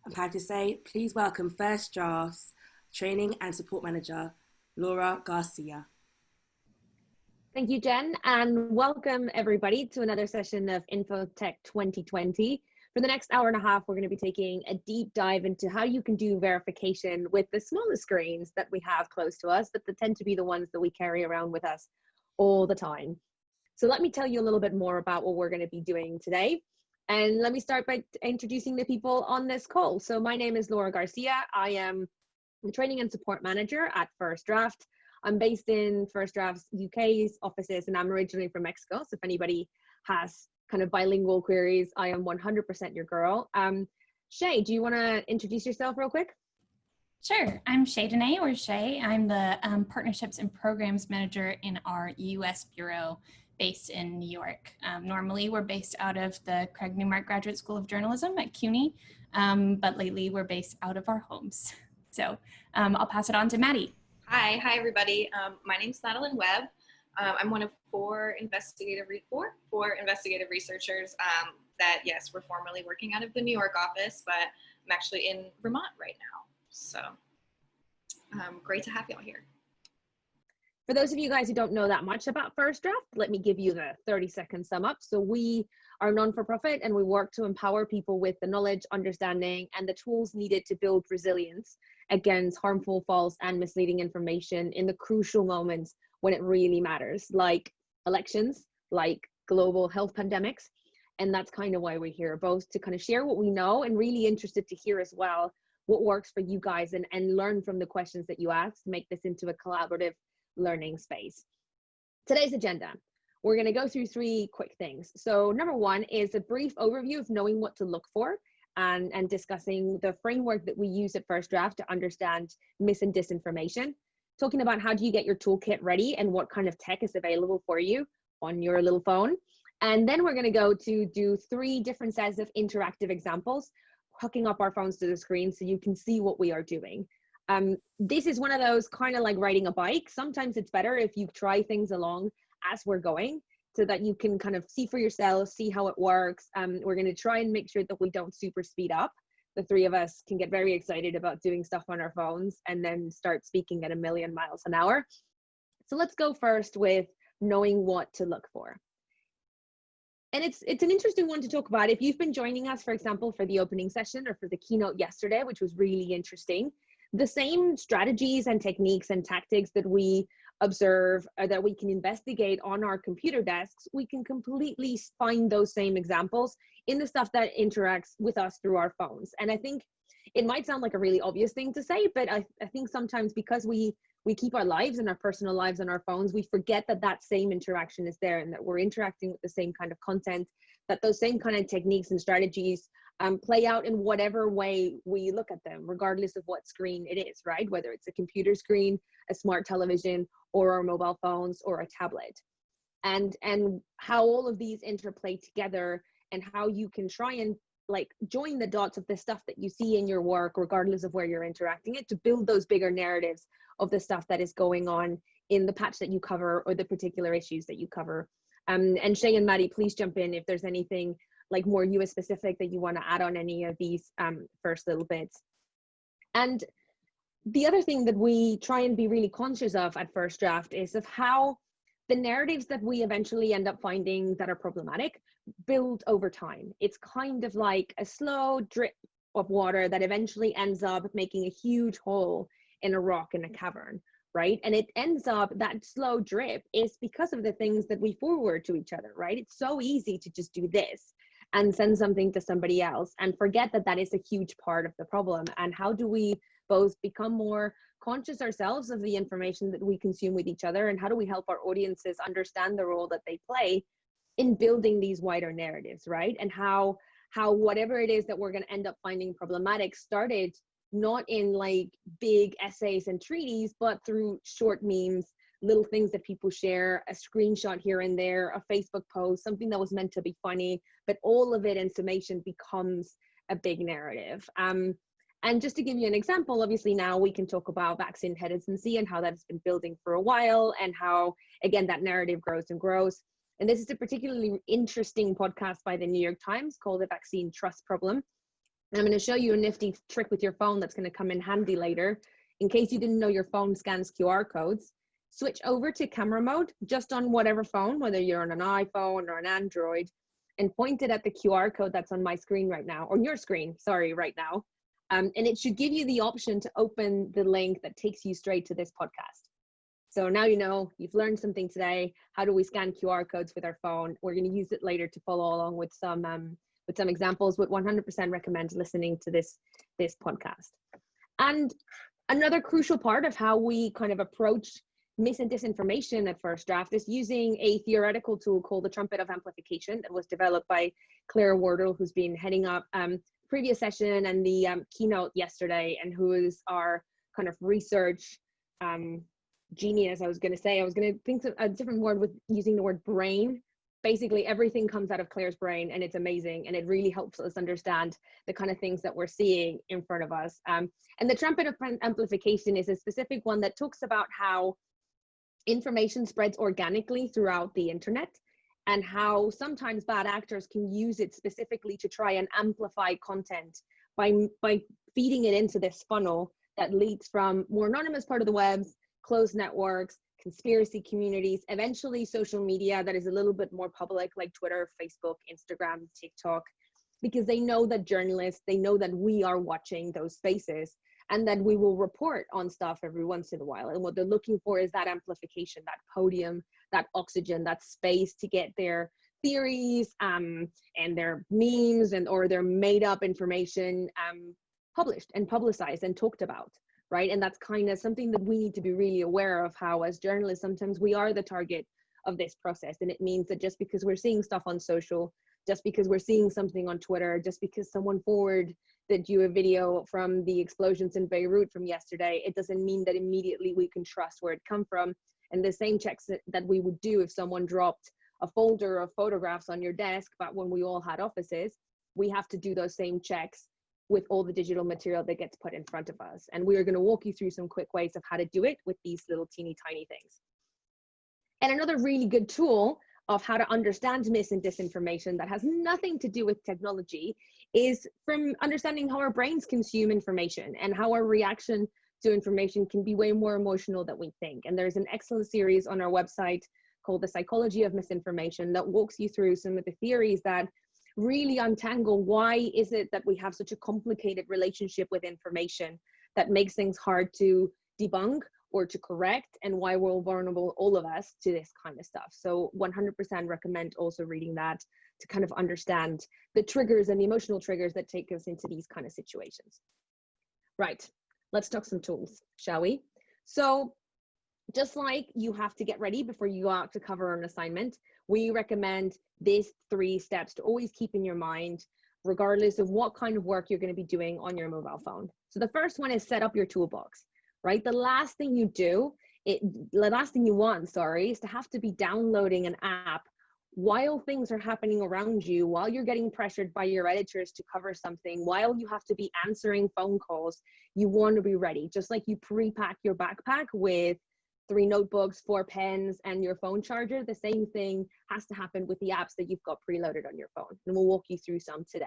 I'm proud to say, please welcome First Draft's Training and Support Manager, Laura Garcia. Thank you, Jen, and welcome everybody to another session of Infotheque 2020. For the next hour and a half, we're going to be taking a deep dive into how you can do verification with the smallest screens that we have close to us, but that tend to be the ones that we carry around with us all the time. So let me tell you a little bit more about what we're going to be doing today. And let me start by introducing the people on this call. So my name is Laura Garcia. I am the Training and Support Manager at First Draft. I'm based in First Draft's UK's offices, and I'm originally from Mexico. So if anybody has kind of bilingual queries, I am 100% your girl. Shay, do you want to introduce yourself real quick? Sure. I'm Shaydanay, or Shay. I'm the Partnerships and Programs Manager in our US Bureau based in New York. Normally, we're based out of the Craig Newmark Graduate School of Journalism at CUNY, but lately we're based out of our homes. So I'll pass it on to Maddy. Hi everybody. My name's Madeline Webb. I'm one of four investigative researchers that, yes, we're formerly working out of the New York office, but I'm actually in Vermont right now. So great to have y'all here. For those of you guys who don't know that much about First Draft, let me give you the 30-second sum up. So we are non-for-profit and we work to empower people with the knowledge, understanding, and the tools needed to build resilience against harmful, false, and misleading information in the crucial moments when it really matters, like elections, like global health pandemics. And that's kind of why we're here, both to kind of share what we know and really interested to hear as well what works for you guys and learn from the questions that you ask to make this into a collaborative learning space. Today's agenda, we're going to go through three quick things. So number one is a brief overview of knowing what to look for and discussing the framework that we use at First Draft to understand mis and disinformation, talking about how do you get your toolkit ready and what kind of tech is available for you on your little phone. And then we're going to go to do three different sets of interactive examples, hooking up our phones to the screen so you can see what we are doing. This is one of those kind of like riding a bike. Sometimes it's better if you try things along as we're going so that you can kind of see for yourself, see how it works. We're going to try and make sure that we don't super speed up. The three of us can get very excited about doing stuff on our phones and then start speaking at 1,000,000 miles an hour. So let's go first with knowing what to look for. And it's an interesting one to talk about. If you've been joining us, for example, for the opening session or for the keynote yesterday, which was really interesting, the same strategies and techniques and tactics that we observe or that we can investigate on our computer desks, we can completely find those same examples in the stuff that interacts with us through our phones. And I think it might sound like a really obvious thing to say, but I think sometimes because we keep our lives and our personal lives on our phones, we forget that that same interaction is there and that we're interacting with the same kind of content, that those same kind of techniques and strategies play out in whatever way we look at them, regardless of what screen it is, right? Whether it's a computer screen, a smart television, or our mobile phones, or a tablet. And how all of these interplay together and how you can try and like join the dots of the stuff that you see in your work, regardless of where you're interacting it, to build those bigger narratives of the stuff that is going on in the patch that you cover or the particular issues that you cover. And Shay and Maddy, please jump in if there's anything like more US specific that you want to add on any of these first little bits. And the other thing that we try and be really conscious of at First Draft is of how the narratives that we eventually end up finding that are problematic build over time. It's kind of like a slow drip of water that eventually ends up making a huge hole in a rock in a cavern, right? And it ends up, that slow drip is because of the things that we forward to each other, right? It's so easy to just do this and send something to somebody else and forget that that is a huge part of the problem. And how do we both become more conscious ourselves of the information that we consume with each other, and how do we help our audiences understand the role that they play in building these wider narratives, right? And how whatever it is that we're going to end up finding problematic started not in like big essays and treaties, but through short memes, little things that people share, a screenshot here and there, a Facebook post, something that was meant to be funny, but all of it in summation becomes a big narrative. And just to give you an example, obviously now we can talk about vaccine hesitancy and how that's been building for a while, and how, again, that narrative grows and grows. And this is a particularly interesting podcast by the New York Times called The Vaccine Trust Problem. And I'm going to show you a nifty trick with your phone that's going to come in handy later. In case you didn't know your phone scans QR codes, switch over to camera mode just on whatever phone, whether you're on an iPhone or an Android, and point it at the QR code that's on my screen right now, or your screen, sorry, right now. And it should give you the option to open the link that takes you straight to this podcast. So now you know, you've learned something today. How do we scan QR codes with our phone? We're going to use it later to follow along with some examples, but 100% recommend listening to this podcast. And another crucial part of how we kind of approach mis and disinformation at First Draft is using a theoretical tool called the Trumpet of Amplification that was developed by Claire Wardle, who's been heading up previous session and the keynote yesterday, and who is our kind of research genius. I was going to think of a different word with using the word brain. Basically, everything comes out of Claire's brain, and it's amazing, and it really helps us understand the kind of things that we're seeing in front of us. And the Trumpet of Amplification is a specific one that talks about how information spreads organically throughout the internet, and how sometimes bad actors can use it specifically to try and amplify content by feeding it into this funnel that leads from more anonymous part of the webs, closed networks, conspiracy communities, eventually social media that is a little bit more public, like Twitter, Facebook, Instagram, TikTok, because they know that journalists, they know that we are watching those spaces, and that we will report on stuff every once in a while. And what they're looking for is that amplification, that podium, that oxygen, that space to get their theories and their memes or their made up information published and publicized and talked about, right? And that's kind of something that we need to be really aware of, how as journalists, sometimes we are the target of this process. And it means that just because we're seeing stuff on social, just because we're seeing something on Twitter, just because someone forwarded you a video from the explosions in Beirut from yesterday, it doesn't mean that immediately we can trust where it come from. And the same checks that we would do if someone dropped a folder of photographs on your desk back when we all had offices, we have to do those same checks with all the digital material that gets put in front of us. And we are going to walk you through some quick ways of how to do it with these little teeny tiny things. And another really good tool of how to understand mis and disinformation that has nothing to do with technology is from understanding how our brains consume information and how our reaction to information can be way more emotional than we think. And there's an excellent series on our website called The Psychology of Misinformation that walks you through some of the theories that really untangle why is it that we have such a complicated relationship with information that makes things hard to debunk or to correct, and why we're vulnerable, all of us, to this kind of stuff. So 100% recommend also reading that to kind of understand the triggers and the emotional triggers that take us into these kind of situations. Right, let's talk some tools, shall we? So just like you have to get ready before you go out to cover an assignment, we recommend these 3 steps to always keep in your mind, regardless of what kind of work you're going to be doing on your mobile phone. So the first one is set up your toolbox, right? The last thing you want, is to have to be downloading an app while things are happening around you, while you're getting pressured by your editors to cover something, while you have to be answering phone calls. You want to be ready, just like you pre-pack your backpack with 3 notebooks, 4 pens, and your phone charger. The same thing has to happen with the apps that you've got preloaded on your phone. And we'll walk you through some today.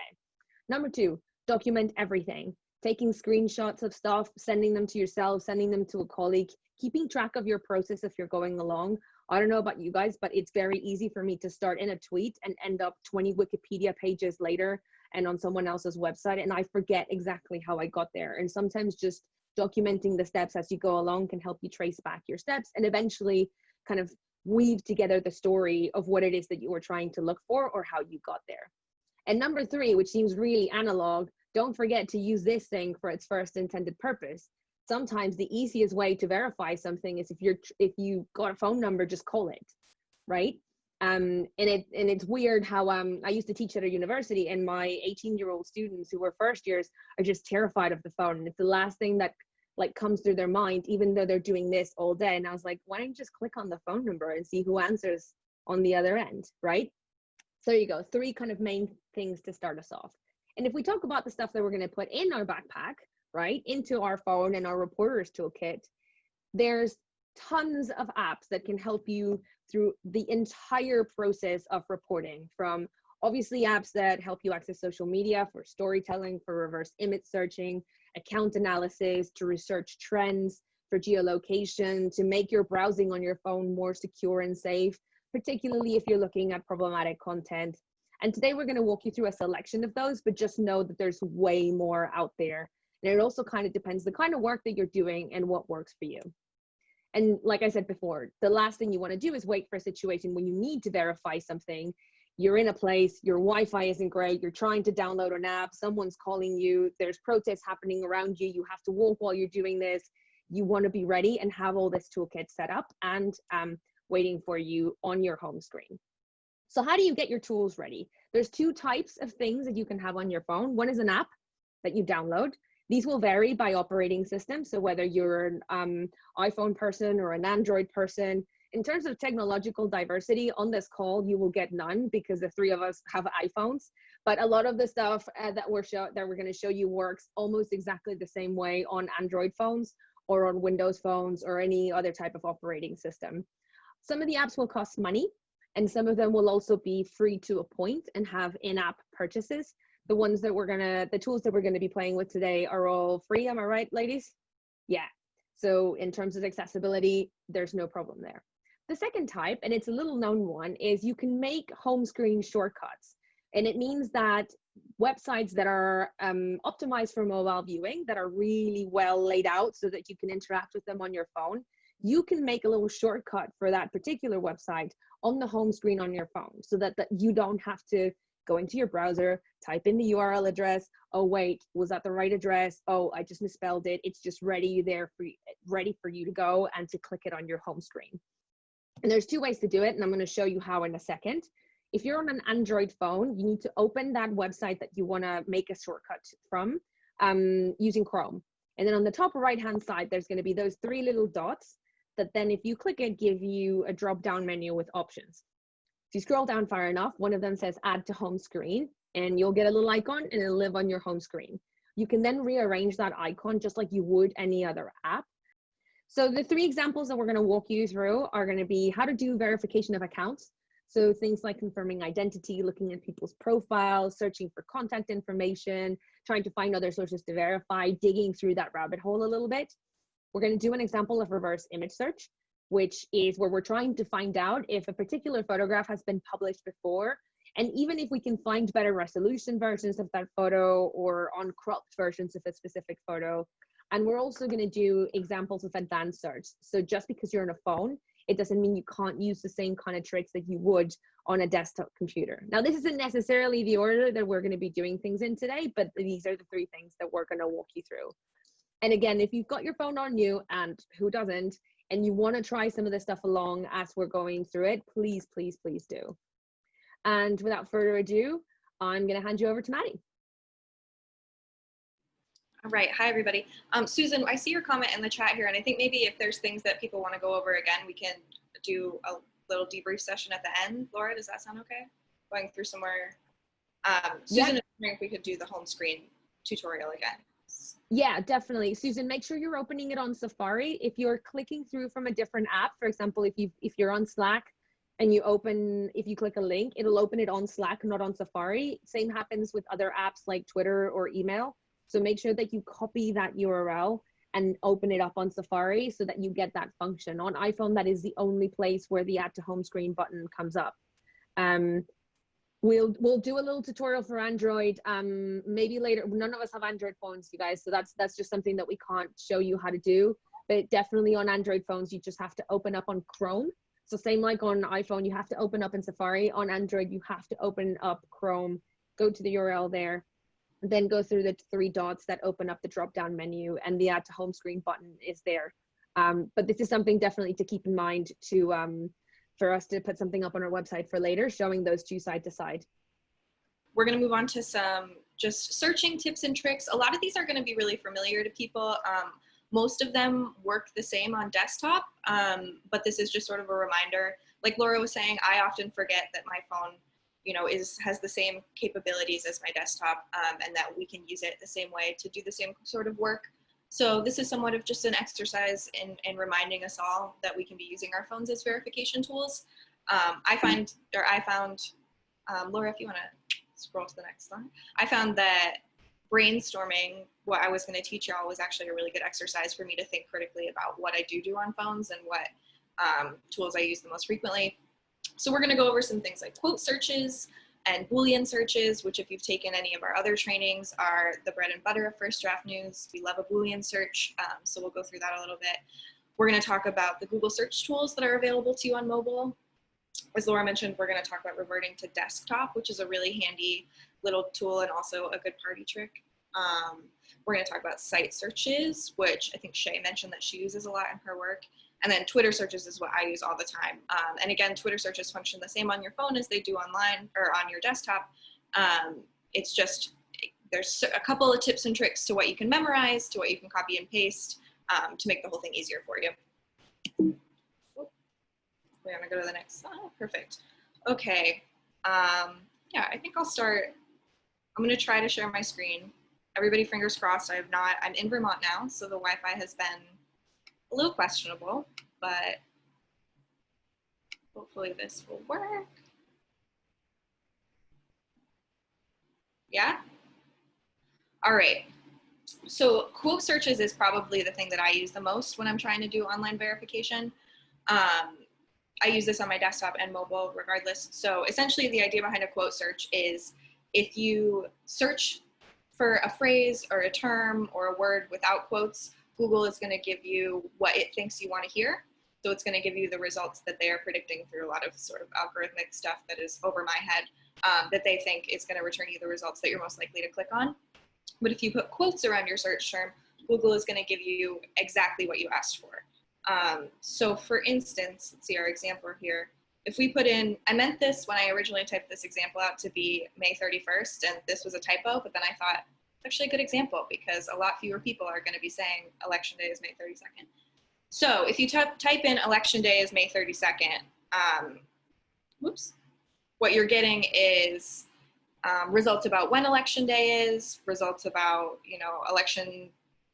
Number 2, document everything. Taking screenshots of stuff, sending them to yourself, sending them to a colleague, keeping track of your process if you're going along. I don't know about you guys, but it's very easy for me to start in a tweet and end up 20 Wikipedia pages later and on someone else's website, and I forget exactly how I got there. And sometimes just documenting the steps as you go along can help you trace back your steps and eventually kind of weave together the story of what it is that you were trying to look for or how you got there. And number 3, which seems really analog, don't forget to use this thing for its first intended purpose. Sometimes the easiest way to verify something is if you got a phone number, just call it, right? And it's weird how I used to teach at a university, and my 18-year-old students who were first years are just terrified of the phone, and it's the last thing that like comes through their mind, even though they're doing this all day. And I was like, why don't you just click on the phone number and see who answers on the other end, right? So there you go, 3 kind of main things to start us off. And if we talk about the stuff that we're going to put in our backpack, right, into our phone and our reporter's toolkit, there's tons of apps that can help you through the entire process of reporting, from Obviously, apps that help you access social media for storytelling, for reverse image searching, account analysis, to research trends, for geolocation, to make your browsing on your phone more secure and safe, particularly if you're looking at problematic content. And today we're going to walk you through a selection of those, but just know that there's way more out there. And it also kind of depends the kind of work that you're doing and what works for you. And like I said before, the last thing you want to do is wait for a situation when you need to verify something. You're in a place, your Wi-Fi isn't great, you're trying to download an app, someone's calling you, there's protests happening around you, you have to walk while you're doing this. You want to be ready and have all this toolkit set up and waiting for you on your home screen. So how do you get your tools ready? There's two types of things that you can have on your phone. One is an app that you download. These will vary by operating system. So whether you're an iPhone person or an Android person, in terms of technological diversity on this call, you will get none because the three of us have iPhones. But a lot of the stuff that we're going to show you works almost exactly the same way on Android phones or on Windows phones or any other type of operating system. Some of the apps will cost money, and some of them will also be free to a point and have in-app purchases. The ones that the tools that we're going to be playing with today are all free. Am I right, ladies? Yeah. So in terms of accessibility, there's no problem there. The second type, and it's a little known one, is you can make home screen shortcuts. And it means that websites that are optimized for mobile viewing, that are really well laid out so that you can interact with them on your phone, you can make a little shortcut for that particular website on the home screen on your phone so that you don't have to go into your browser, type in the URL address. Oh, wait, was that the right address? Oh, I just misspelled it. It's just ready for you to go and to click it on your home screen. And there's two ways to do it, and I'm going to show you how in a second. If you're on an Android phone, you need to open that website that you want to make a shortcut from using Chrome. And then on the top right-hand side, there's going to be those three little dots that then if you click it, give you a drop-down menu with options. If you scroll down far enough, one of them says add to home screen, and you'll get a little icon and it'll live on your home screen. You can then rearrange that icon just like you would any other app. So the three examples that we're going to walk you through are going to be how to do verification of accounts. So things like confirming identity, looking at people's profiles, searching for contact information, trying to find other sources to verify, digging through that rabbit hole a little bit. We're going to do an example of reverse image search, which is where we're trying to find out if a particular photograph has been published before. And even if we can find better resolution versions of that photo or uncropped versions of a specific photo. And we're also going to do examples of advanced search. So just because you're on a phone, it doesn't mean you can't use the same kind of tricks that you would on a desktop computer. Now, this isn't necessarily the order that we're going to be doing things in today, but these are the three things that we're going to walk you through. And again, if you've got your phone on you, and who doesn't, and you want to try some of this stuff along as we're going through it, please, please, please do. And without further ado, I'm going to hand you over to Maddy. All right. Hi, everybody. Susan, I see your comment in the chat here, and I think maybe if there's things that people want to go over again, we can do a little debrief session at the end. Laura, does that sound okay? Going through somewhere. Susan is wondering if we could do the home screen tutorial again. Yeah, definitely. Susan, make sure you're opening it on Safari. If you're clicking through from a different app, for example, if you're on Slack and if you click a link, it'll open it on Slack, not on Safari. Same happens with other apps like Twitter or email. So make sure that you copy that URL and open it up on Safari so that you get that function. On iPhone, that is the only place where the add to home screen button comes up. We'll do a little tutorial for Android maybe later. None of us have Android phones, you guys, so that's just something that we can't show you how to do. But definitely on Android phones, you just have to open up on Chrome. So same like on iPhone, you have to open up in Safari. On Android, you have to open up Chrome, go to the URL there, then go through the three dots that open up the drop-down menu, and the add to home screen button is there. But this is something definitely to keep in mind for us to put something up on our website for later, showing those two side to side. We're going to move on to some just searching tips and tricks. A lot of these are going to be really familiar to people. Most of them work the same on desktop, but this is just sort of a reminder. Like Laura was saying, I often forget that my phone has the same capabilities as my desktop, and that we can use it the same way to do the same sort of work. So this is somewhat of just an exercise in reminding us all that we can be using our phones as verification tools. I found Laura, if you want to scroll to the next slide. I found that brainstorming what I was going to teach y'all was actually a really good exercise for me to think critically about what I do on phones and what tools I use the most frequently. So we're going to go over some things like quote searches and Boolean searches, which if you've taken any of our other trainings are the bread and butter of First Draft News. We love a Boolean search, so we'll go through that a little bit. We're going to talk about the Google search tools that are available to you on mobile. As Laura mentioned, we're going to talk about reverting to desktop, which is a really handy little tool and also a good party trick. We're going to talk about site searches, which I think Shay mentioned that she uses a lot in her work. And then Twitter searches is what I use all the time. And again, Twitter searches function the same on your phone as they do online or on your desktop. It's just, there's a couple of tips and tricks to what you can memorize, to what you can copy and paste to make the whole thing easier for you. We're gonna go to the next slide, perfect. Okay, yeah, I think I'll start. I'm gonna try to share my screen. Everybody fingers crossed, I'm in Vermont now, so the Wi-Fi has been a little questionable, but hopefully this will work. Yeah? All right. So quote searches is probably the thing that I use the most when I'm trying to do online verification. I use this on my desktop and mobile regardless. So essentially the idea behind a quote search is if you search for a phrase or a term or a word without quotes, Google is going to give you what it thinks you want to hear. So it's going to give you the results that they are predicting through a lot of sort of algorithmic stuff that is over my head, that they think is going to return you the results that you're most likely to click on. But if you put quotes around your search term, Google is going to give you exactly what you asked for. So for instance, let's see our example here. If we put in, I meant this when I originally typed this example out to be May 31st, and this was a typo, but then I thought, it's actually a good example because a lot fewer people are going to be saying election day is May 32nd. So if you type in election day is May 32nd, whoops, what you're getting is results about when election day is, results about, you know, election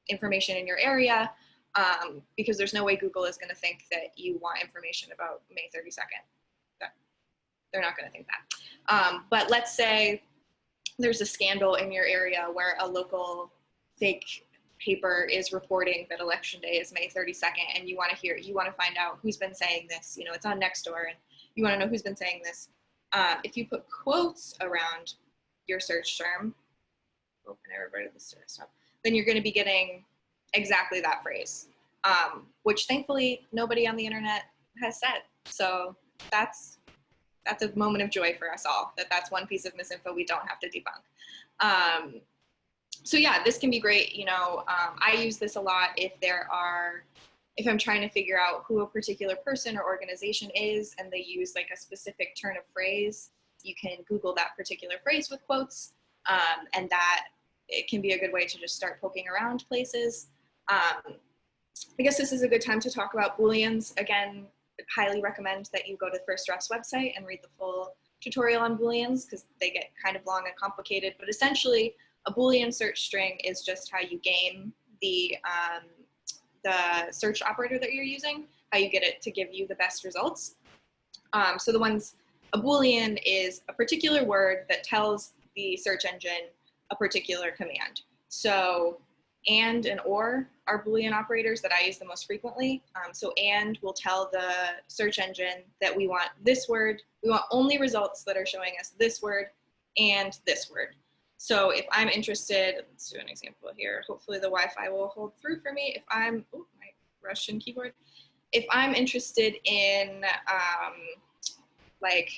information in your area, because there's no way Google is going to think that you want information about May 32nd. They're not going to think that. But let's say there's a scandal in your area where a local fake paper is reporting that election day is May 32nd, and you want to find out who's been saying this. You know, it's on Nextdoor, and you want to know who's been saying this. If you put quotes around your search term, open everybody this desktop, then you're going to be getting exactly that phrase, which thankfully nobody on the internet has said. So that's a moment of joy for us all, that's one piece of misinfo we don't have to debunk. So yeah, this can be great. You know, I use this a lot if I'm trying to figure out who a particular person or organization is and they use like a specific turn of phrase, you can Google that particular phrase with quotes, and that it can be a good way to just start poking around places. I guess this is a good time to talk about Booleans. Again, highly recommend that you go to First Draft's website and read the full tutorial on Booleans because they get kind of long and complicated, but essentially a Boolean search string is just how you game the search operator that you're using, how you get it to give you the best results. So a Boolean is a particular word that tells the search engine a particular command. So and or are Boolean operators that I use the most frequently. So and will tell the search engine that we want this word, we want only results that are showing us this word and this word. So if I'm interested, let's do an example here. Hopefully the Wi-Fi will hold through for me. If I'm, oh, my Russian keyboard. If I'm interested in, like,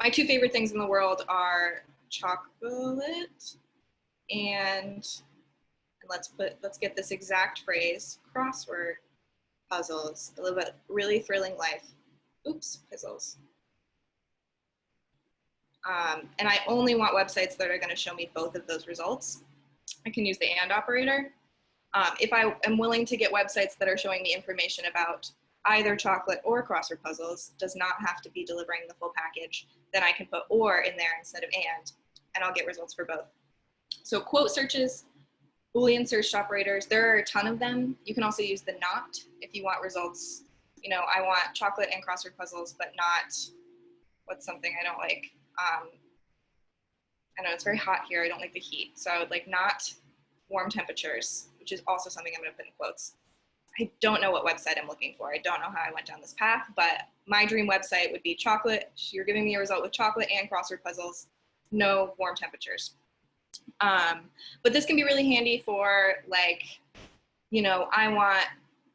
my two favorite things in the world are chocolate and let's get this exact phrase, crossword puzzles, a little bit really thrilling life. Oops, puzzles. And I only want websites that are going to show me both of those results. I can use the and operator. If I am willing to get websites that are showing me information about either chocolate or crossword puzzles, does not have to be delivering the full package, then I can put or in there instead of and I'll get results for both. So quote searches, Boolean search operators, there are a ton of them. You can also use the not if you want results. You know, I want chocolate and crossword puzzles, but not What's something I don't like? I know it's very hot here. I don't like the heat. So I would like not warm temperatures, which is also something I'm going to put in quotes. I don't know what website I'm looking for. I don't know how I went down this path, but my dream website would be chocolate. You're giving me a result with chocolate and crossword puzzles, no warm temperatures. But this can be really handy for like, you know, I want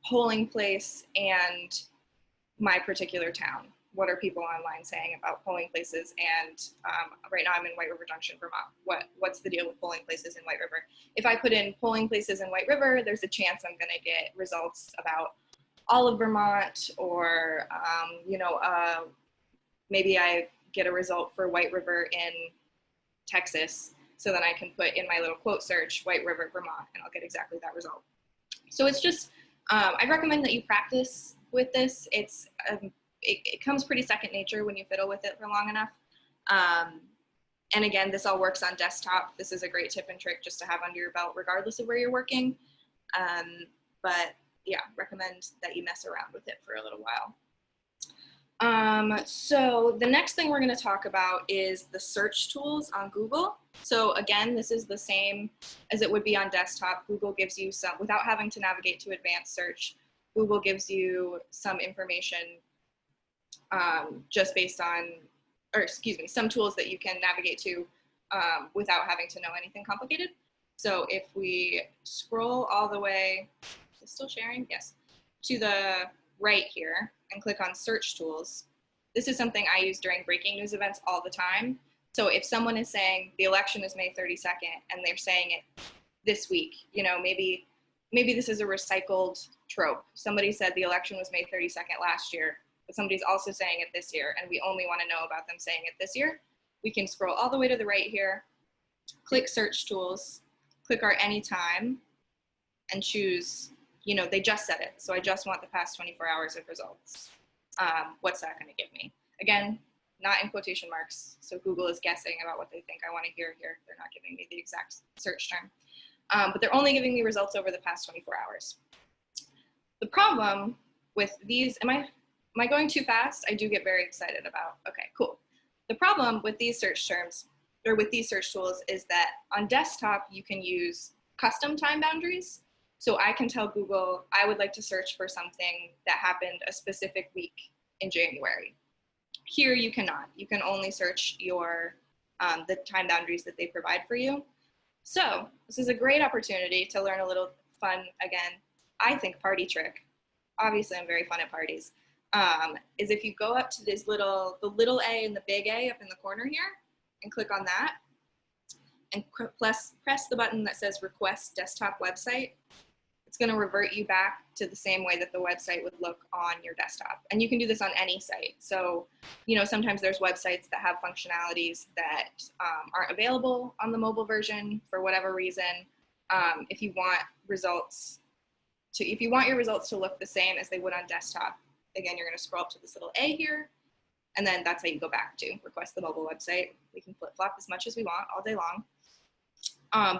polling place and my particular town. What are people online saying about polling places? And right now I'm in White River Junction, Vermont. What's the deal with polling places in White River? If I put in polling places in White River, there's a chance I'm going to get results about all of Vermont, or you know, maybe I get a result for White River in Texas. So then I can put in my little quote search, White River, Vermont, and I'll get exactly that result. So it's just, I recommend that you practice with this. It comes pretty second nature when you fiddle with it for long enough. And again, this all works on desktop. This is a great tip and trick just to have under your belt, regardless of where you're working. But yeah, recommend that you mess around with it for a little while. So the next thing we're going to talk about is the search tools on Google. So again, this is the same as it would be on desktop. Google gives you some, without having to navigate to advanced search, Google gives you some information just based on, or excuse me, some tools that you can navigate to without having to know anything complicated. So if we scroll all the way, is it still sharing? Yes, to the right here and click on search tools. This is something I use during breaking news events all the time. So if someone is saying the election is May 32nd and they're saying it this week, you know, maybe this is a recycled trope. Somebody said the election was May 32nd last year, but somebody's also saying it this year, and we only want to know about them saying it this year. We can scroll all the way to the right here, click search tools, click our anytime, and choose, you know, they just said it, so I just want the past 24 hours of results. What's that going to give me? Again, not in quotation marks, so Google is guessing about what they think I want to hear here. They're not giving me the exact search term. But they're only giving me results over the past 24 hours. The problem with these, am I going too fast? I do get very excited about, okay, cool. The problem with these search terms, or with these search tools, is that on desktop, you can use custom time boundaries. So I can tell Google, I would like to search for something that happened a specific week in January. Here you cannot. You can only search your the time boundaries that they provide for you. So this is a great opportunity to learn a little fun, again, I think party trick. Obviously I'm very fun at parties. Is if you go up to this the little A and the big A up in the corner here and click on that and press the button that says request desktop website, it's going to revert you back to the same way that the website would look on your desktop. And you can do this on any site. So, you know, sometimes there's websites that have functionalities that aren't available on the mobile version for whatever reason. If you want your results to look the same as they would on desktop, again, you're going to scroll up to this little A here, and then that's how you go back to request the mobile website. We can flip-flop as much as we want all day long.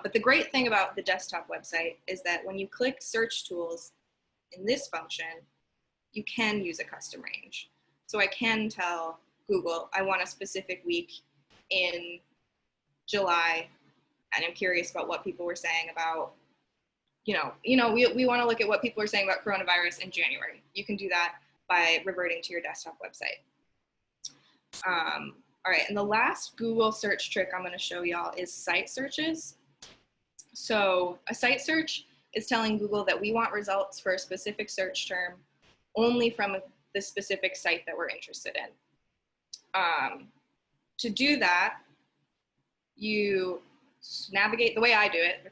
But the great thing about the desktop website is that when you click search tools in this function, you can use a custom range. So I can tell Google, I want a specific week in July, and I'm curious about what people were saying about, we want to look at what people are saying about coronavirus in January. You can do that by reverting to your desktop website. All right, and the last Google search trick I'm going to show y'all is site searches. So a site search is telling Google that we want results for a specific search term only from the specific site that we're interested in. To do that, you navigate, the way I do it,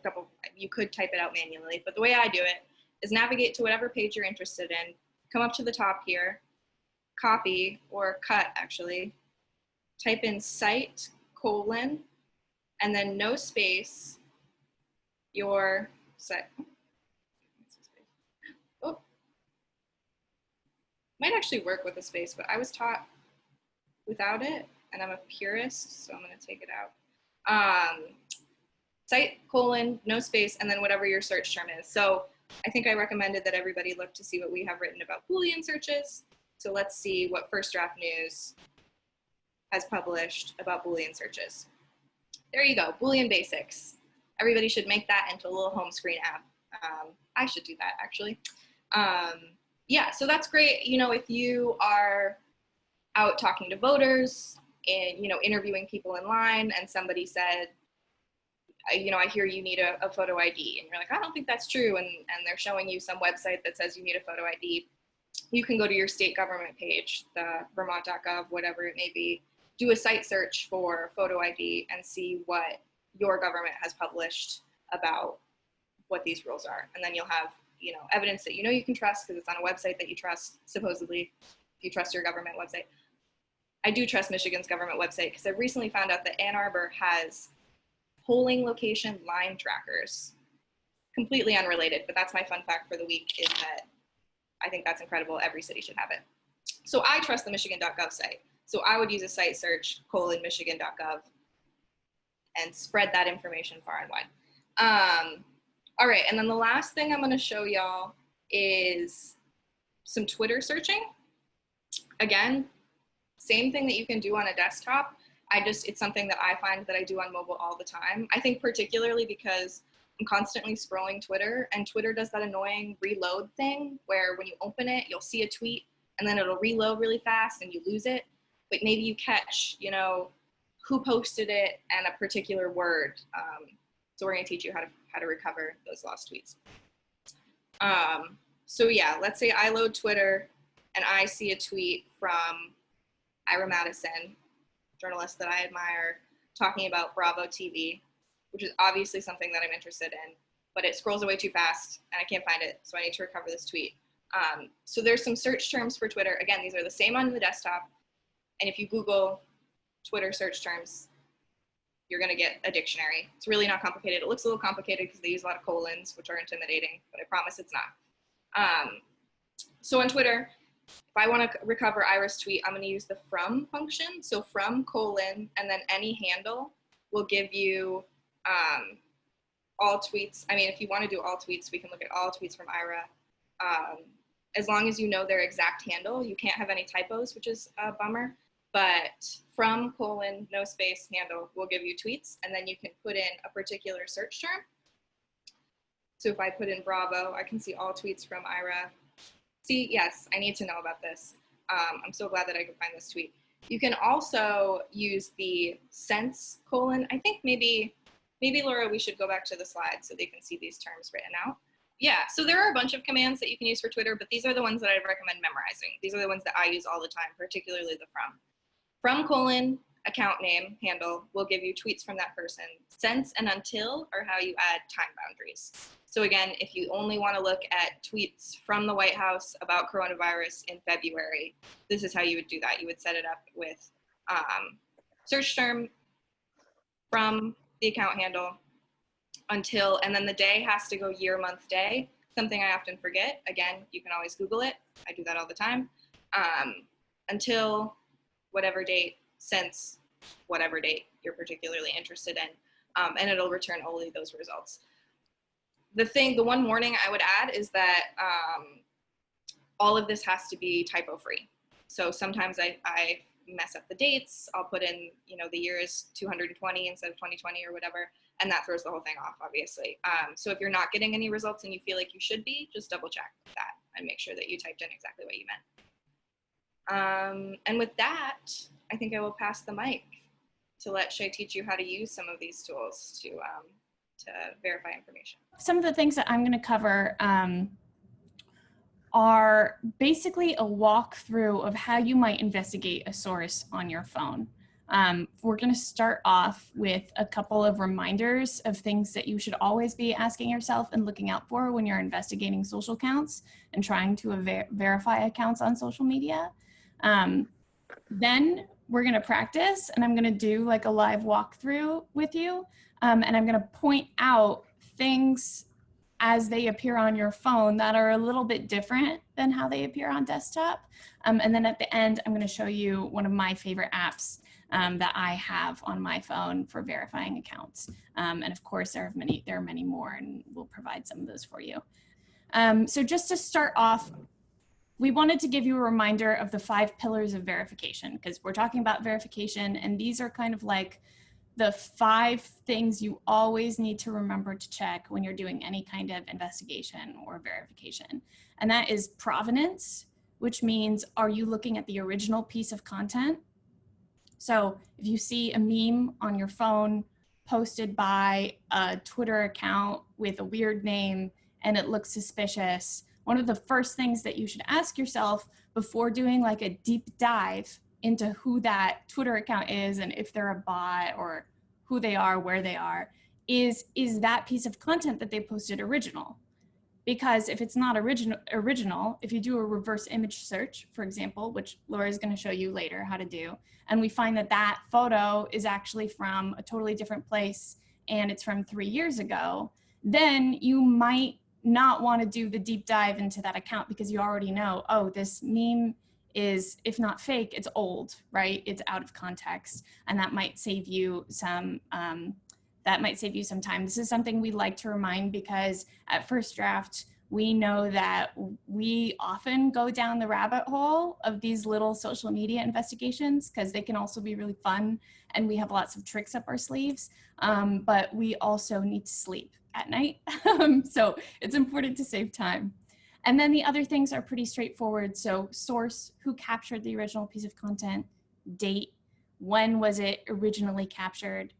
you could type it out manually, but the way I do it is navigate to whatever page you're interested in, come up to the top here, copy or cut actually, type in site : and then no space, your site. Oh, might actually work with a space, but I was taught without it, and I'm a purist, so I'm going to take it out. Site : no space, and then whatever your search term is. So I think I recommended that everybody look to see what we have written about Boolean searches. So let's see what first draft news has published about Boolean searches. There you go, Boolean basics. Everybody should make that into a little home screen app. I should do that, actually. Yeah, so that's great. You know, if you are out talking to voters and, you know, interviewing people in line, and somebody said, you know, I hear you need a photo ID, and you're like, I don't think that's true, and they're showing you some website that says you need a photo ID, you can go to your state government page, the vermont.gov, whatever it may be, do a site search for photo ID and see what your government has published about what these rules are. And then you'll have, you know, evidence that you know you can trust because it's on a website that you trust, supposedly, if you trust your government website. I do trust Michigan's government website because I recently found out that Ann Arbor has polling location line trackers. Completely unrelated, but that's my fun fact for the week, is that I think that's incredible. Every city should have it. So I trust the Michigan.gov site. So I would use a site search, Michigan.gov, and spread that information far and wide. All right, and then the last thing I'm gonna show y'all is some Twitter searching. Again, same thing that you can do on a desktop. It's something that I find that I do on mobile all the time. I think particularly because I'm constantly scrolling Twitter, and Twitter does that annoying reload thing where when you open it, you'll see a tweet and then it'll reload really fast and you lose it. But maybe you catch, you know, who posted it and a particular word. So we're gonna teach you how to recover those lost tweets. So yeah, let's say I load Twitter and I see a tweet from Ira Madison, journalist that I admire, talking about Bravo TV, which is obviously something that I'm interested in, but it scrolls away too fast and I can't find it, so I need to recover this tweet. So there's some search terms for Twitter. Again, these are the same on the desktop, and if you Google Twitter search terms, you're gonna get a dictionary. It's really not complicated. It looks a little complicated because they use a lot of colons, which are intimidating, but I promise it's not. So on Twitter, if I want to recover Ira's tweet, I'm going to use the from function. So from colon and then any handle will give you all tweets. I mean, if you want to do all tweets, we can look at all tweets from Ira. As long as you know their exact handle, you can't have any typos, which is a bummer. But from colon, no space, handle will give you tweets, and then you can put in a particular search term. So if I put in Bravo, I can see all tweets from Ira. See, yes, I need to know about this. I'm so glad that I could find this tweet. You can also use the sense colon. I think maybe Laura, we should go back to the slide so they can see these terms written out. Yeah, so there are a bunch of commands that you can use for Twitter, but these are the ones that I recommend memorizing. These are the ones that I use all the time, particularly the from. From colon, account name, handle, will give you tweets from that person. Since and until are how you add time boundaries. So again, if you only want to look at tweets from the White House about coronavirus in February, this is how you would do that. You would set it up with search term from the account handle until, and then the day has to go year, month, day, something I often forget. Again, you can always Google it. I do that all the time. Until whatever date, since whatever date you're particularly interested in, and it'll return only those results. The one warning I would add is that all of this has to be typo free. So sometimes I mess up the dates. I'll put in, you know, the year is 220 instead of 2020 or whatever, and that throws the whole thing off, obviously. So if you're not getting any results and you feel like you should be, just double check that and make sure that you typed in exactly what you meant. And with that, I think I will pass the mic to let Shay teach you how to use some of these tools to verify information. Some of the things that I'm going to cover are basically a walkthrough of how you might investigate a source on your phone. We're going to start off with a couple of reminders of things that you should always be asking yourself and looking out for when you're investigating social accounts and trying to verify accounts on social media. Then we're going to practice, and I'm going to do like a live walkthrough with you, and I'm going to point out things as they appear on your phone that are a little bit different than how they appear on desktop. And then at the end, I'm going to show you one of my favorite apps that I have on my phone for verifying accounts. And of course, there are many more, and we'll provide some of those for you. So just to start off, we wanted to give you a reminder of the 5 pillars of verification, because we're talking about verification, and these are kind of like the 5 things you always need to remember to check when you're doing any kind of investigation or verification. And that is provenance, which means, are you looking at the original piece of content? So if you see a meme on your phone posted by a Twitter account with a weird name and it looks suspicious, one of the first things that you should ask yourself before doing like a deep dive into who that Twitter account is and if they're a bot or who they are, where they are, is that piece of content that they posted original? Because if it's not original, if you do a reverse image search, for example, which Laura is going to show you later how to do, and we find that that photo is actually from a totally different place and it's from 3 years ago, then you might not want to do the deep dive into that account because you already know, oh, this meme is, if not fake, it's old, right? It's out of context, and that might save you some time. This is something we like to remind because at First Draft, we know that we often go down the rabbit hole of these little social media investigations because they can also be really fun and we have lots of tricks up our sleeves, but we also need to sleep at night. So it's important to save time. And then the other things are pretty straightforward. So source, who captured the original piece of content, date, when was it originally captured,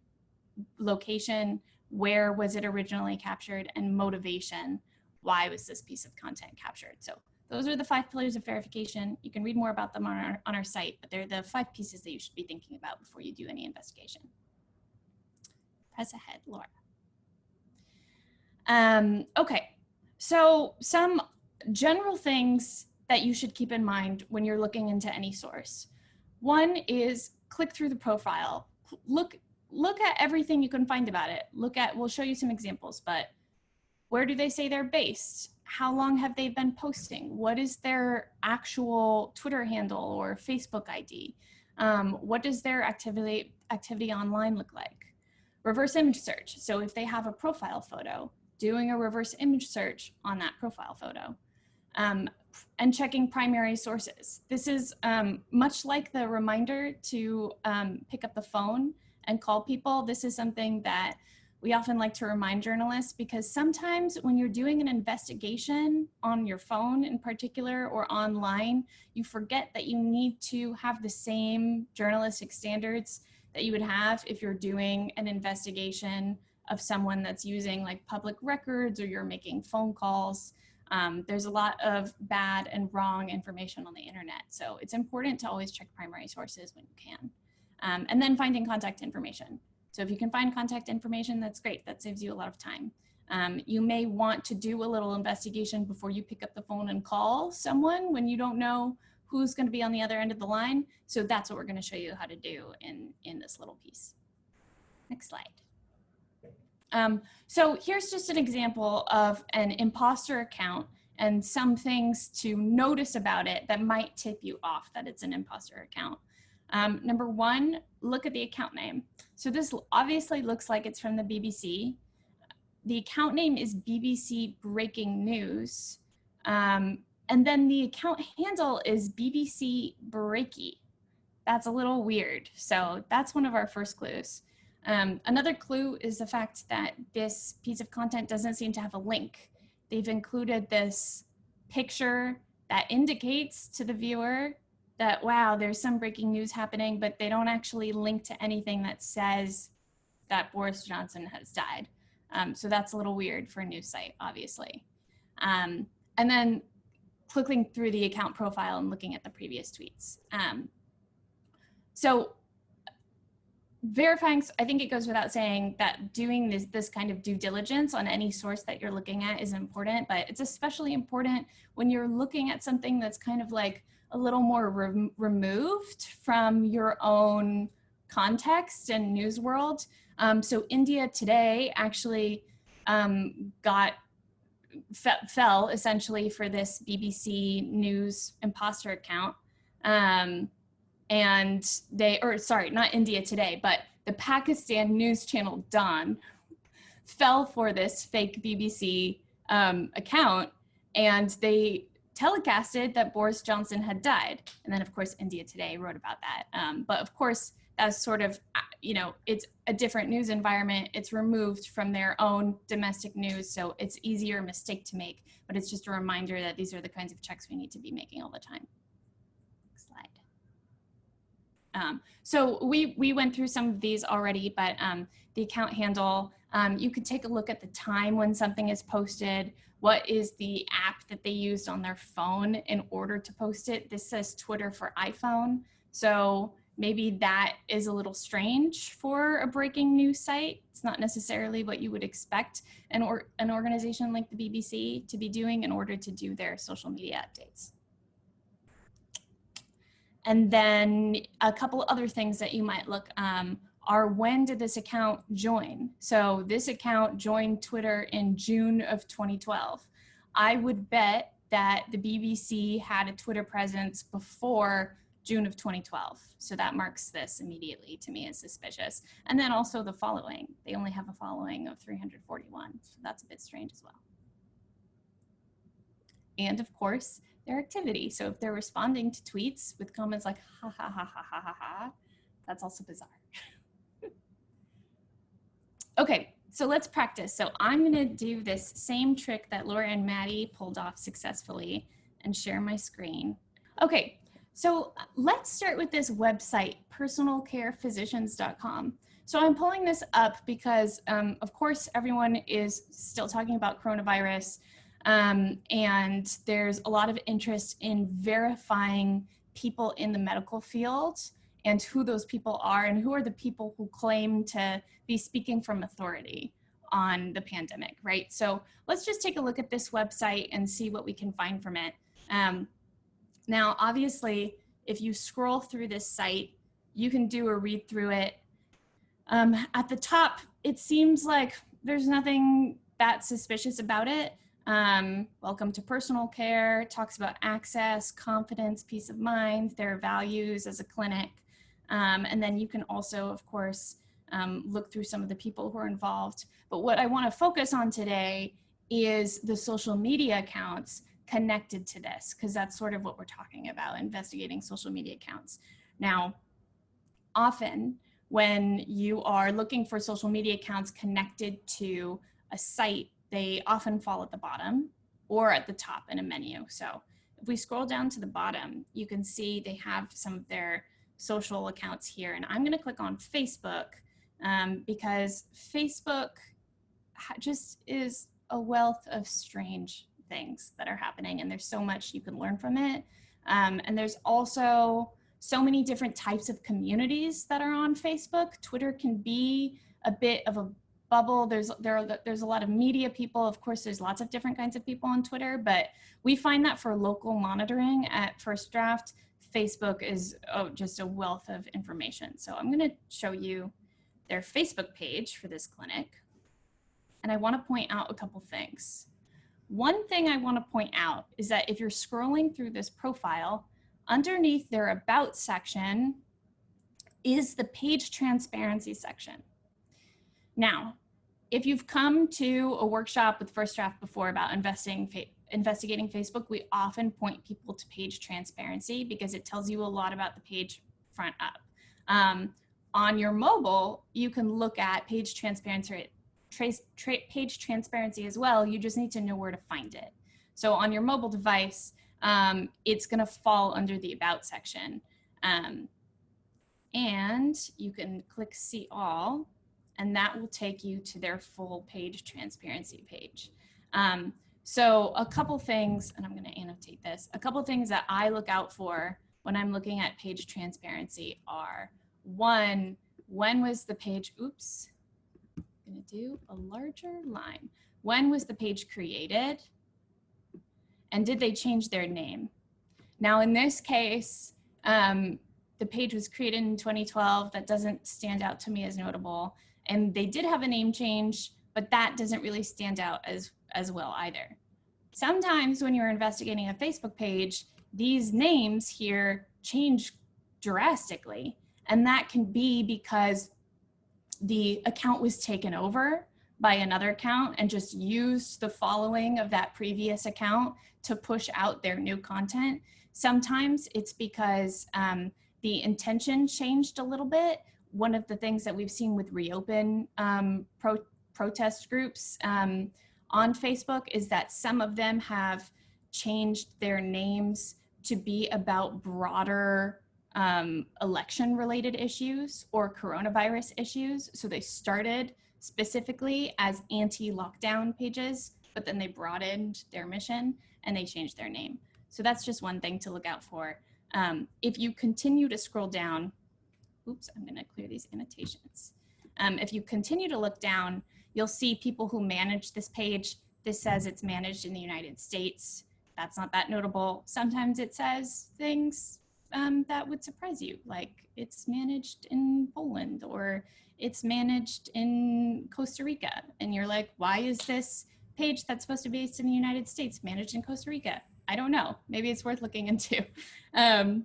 location, where was it originally captured, and motivation, why was this piece of content captured? So those are the 5 pillars of verification. You can read more about them on our site, but they're the 5 pieces that you should be thinking about before you do any investigation. Press ahead, Laura. Okay, so some general things that you should keep in mind when you're looking into any source. One is click through the profile. Look at everything you can find about it. We'll show you some examples, but where do they say they're based? How long have they been posting? What is their actual Twitter handle or Facebook ID? What does their activity online look like? Reverse image search. So if they have a profile photo, doing a reverse image search on that profile photo. And checking primary sources. This is much like the reminder to pick up the phone and call people. This is something that we often like to remind journalists because sometimes when you're doing an investigation on your phone in particular or online, you forget that you need to have the same journalistic standards that you would have if you're doing an investigation of someone that's using like public records or you're making phone calls. There's a lot of bad and wrong information on the internet. So it's important to always check primary sources when you can. And then finding contact information. So if you can find contact information, that's great. That saves you a lot of time. You may want to do a little investigation before you pick up the phone and call someone when you don't know who's going to be on the other end of the line. So that's what we're going to show you how to do in this little piece. Next slide. So here's just an example of an imposter account and some things to notice about it that might tip you off that it's an imposter account. Number 1, look at the account name. So this obviously looks like it's from the BBC. The account name is BBC Breaking News. And then the account handle is BBC Breaky. That's a little weird. So that's one of our first clues. Another clue is the fact that this piece of content doesn't seem to have a link. They've included this picture that indicates to the viewer that, wow, there's some breaking news happening, but they don't actually link to anything that says that Boris Johnson has died. So that's a little weird for a news site, obviously. And then clicking through the account profile and looking at the previous tweets. So verifying, I think it goes without saying that doing this kind of due diligence on any source that you're looking at is important, but it's especially important when you're looking at something that's kind of like a little more removed from your own context and news world. So India Today actually fell essentially for this BBC News imposter account. And sorry, not India Today, but the Pakistan news channel Dawn fell for this fake BBC account, and they telecasted that Boris Johnson had died. And then of course, India Today wrote about that. But of course, that's sort of, you know, it's a different news environment. It's removed from their own domestic news. So it's easier mistake to make, but it's just a reminder that these are the kinds of checks we need to be making all the time. Next slide. So we went through some of these already, but the account handle, you could take a look at the time when something is posted. What is the app that they used on their phone in order to post it? This says Twitter for iPhone. So maybe that is a little strange for a breaking news site. It's not necessarily what you would expect an organization like the BBC to be doing in order to do their social media updates. And then a couple other things that you might look are when did this account join? So this account joined Twitter in June of 2012. I would bet that the BBC had a Twitter presence before June of 2012. So that marks this immediately to me as suspicious. And then also the following. They only have a following of 341. So that's a bit strange as well. And of course, their activity. So if they're responding to tweets with comments like, ha, ha, ha, ha, ha, ha, ha, that's also bizarre. Okay, so let's practice. So I'm gonna do this same trick that Laura and Maddy pulled off successfully and share my screen. Okay, so let's start with this website, personalcarephysicians.com. So I'm pulling this up because, of course, everyone is still talking about coronavirus, and there's a lot of interest in verifying people in the medical field and who those people are and who are the people who claim to be speaking from authority on the pandemic, right? So let's just take a look at this website and see what we can find from it. Now, obviously, if you scroll through this site, you can do a read through it. At the top, it seems like there's nothing that suspicious about it. Welcome to personal care, talks about access, confidence, peace of mind, their values as a clinic. And then you can also, of course, look through some of the people who are involved. But what I want to focus on today is the social media accounts connected to this, because that's sort of what we're talking about, investigating social media accounts. Now, often when you are looking for social media accounts connected to a site, they often fall at the bottom or at the top in a menu. So if we scroll down to the bottom, you can see they have some of their social accounts here. And I'm gonna click on Facebook because Facebook just is a wealth of strange things that are happening, and there's so much you can learn from it. And there's also so many different types of communities that are on Facebook. Twitter can be a bit of a bubble. There's a lot of media people. Of course, there's lots of different kinds of people on Twitter, but we find that for local monitoring at First Draft, Facebook is just a wealth of information. So I'm going to show you their Facebook page for this clinic. And I want to point out a couple things. One thing I want to point out is that if you're scrolling through this profile, underneath their About section is the page transparency section. Now, if you've come to a workshop with First Draft before about investigating Facebook, we often point people to page transparency because it tells you a lot about the page front up. On your mobile, you can look at page transparency as well. You just need to know where to find it. So on your mobile device, it's going to fall under the About section. And you can click See All, and that will take you to their full page transparency page. So a couple things, and I'm going to annotate this, a couple things that I look out for when I'm looking at page transparency are, one, when was the page, oops, I'm going to do a larger line. When was the page created? And did they change their name? Now, in this case, the page was created in 2012. That doesn't stand out to me as notable. And they did have a name change, but that doesn't really stand out as well either. Sometimes when you're investigating a Facebook page, these names here change drastically. And that can be because the account was taken over by another account and just used the following of that previous account to push out their new content. Sometimes it's because the intention changed a little bit. One of the things that we've seen with Reopen protest groups on Facebook is that some of them have changed their names to be about broader election-related issues or coronavirus issues. So they started specifically as anti-lockdown pages, but then they broadened their mission and they changed their name. So that's just one thing to look out for. If you continue to scroll down, oops, I'm gonna clear these annotations. If you continue to look down, you'll see people who manage this page. This says it's managed in the United States. That's not that notable. Sometimes it says things that would surprise you, like it's managed in Poland or it's managed in Costa Rica. And you're like, why is this page that's supposed to be based in the United States managed in Costa Rica? I don't know. Maybe it's worth looking into. And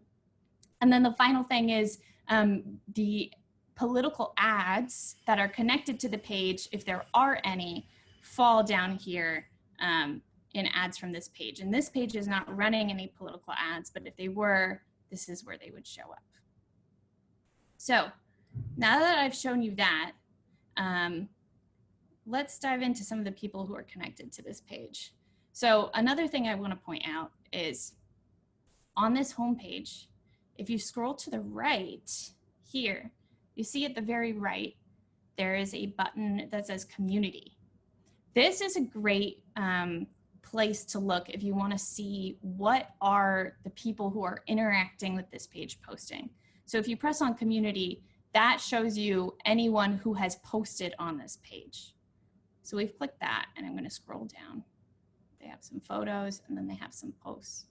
then the final thing is the political ads that are connected to the page, if there are any, fall down here in ads from this page. And this page is not running any political ads, but if they were, this is where they would show up. So now that I've shown you that, let's dive into some of the people who are connected to this page. So another thing I want to point out is on this homepage, if you scroll to the right here, you see at the very right, there is a button that says community. This is a great place to look if you want to see what are the people who are interacting with this page posting. So if you press on community, that shows you anyone who has posted on this page. So we've clicked that and I'm going to scroll down. They have some photos and then they have some posts.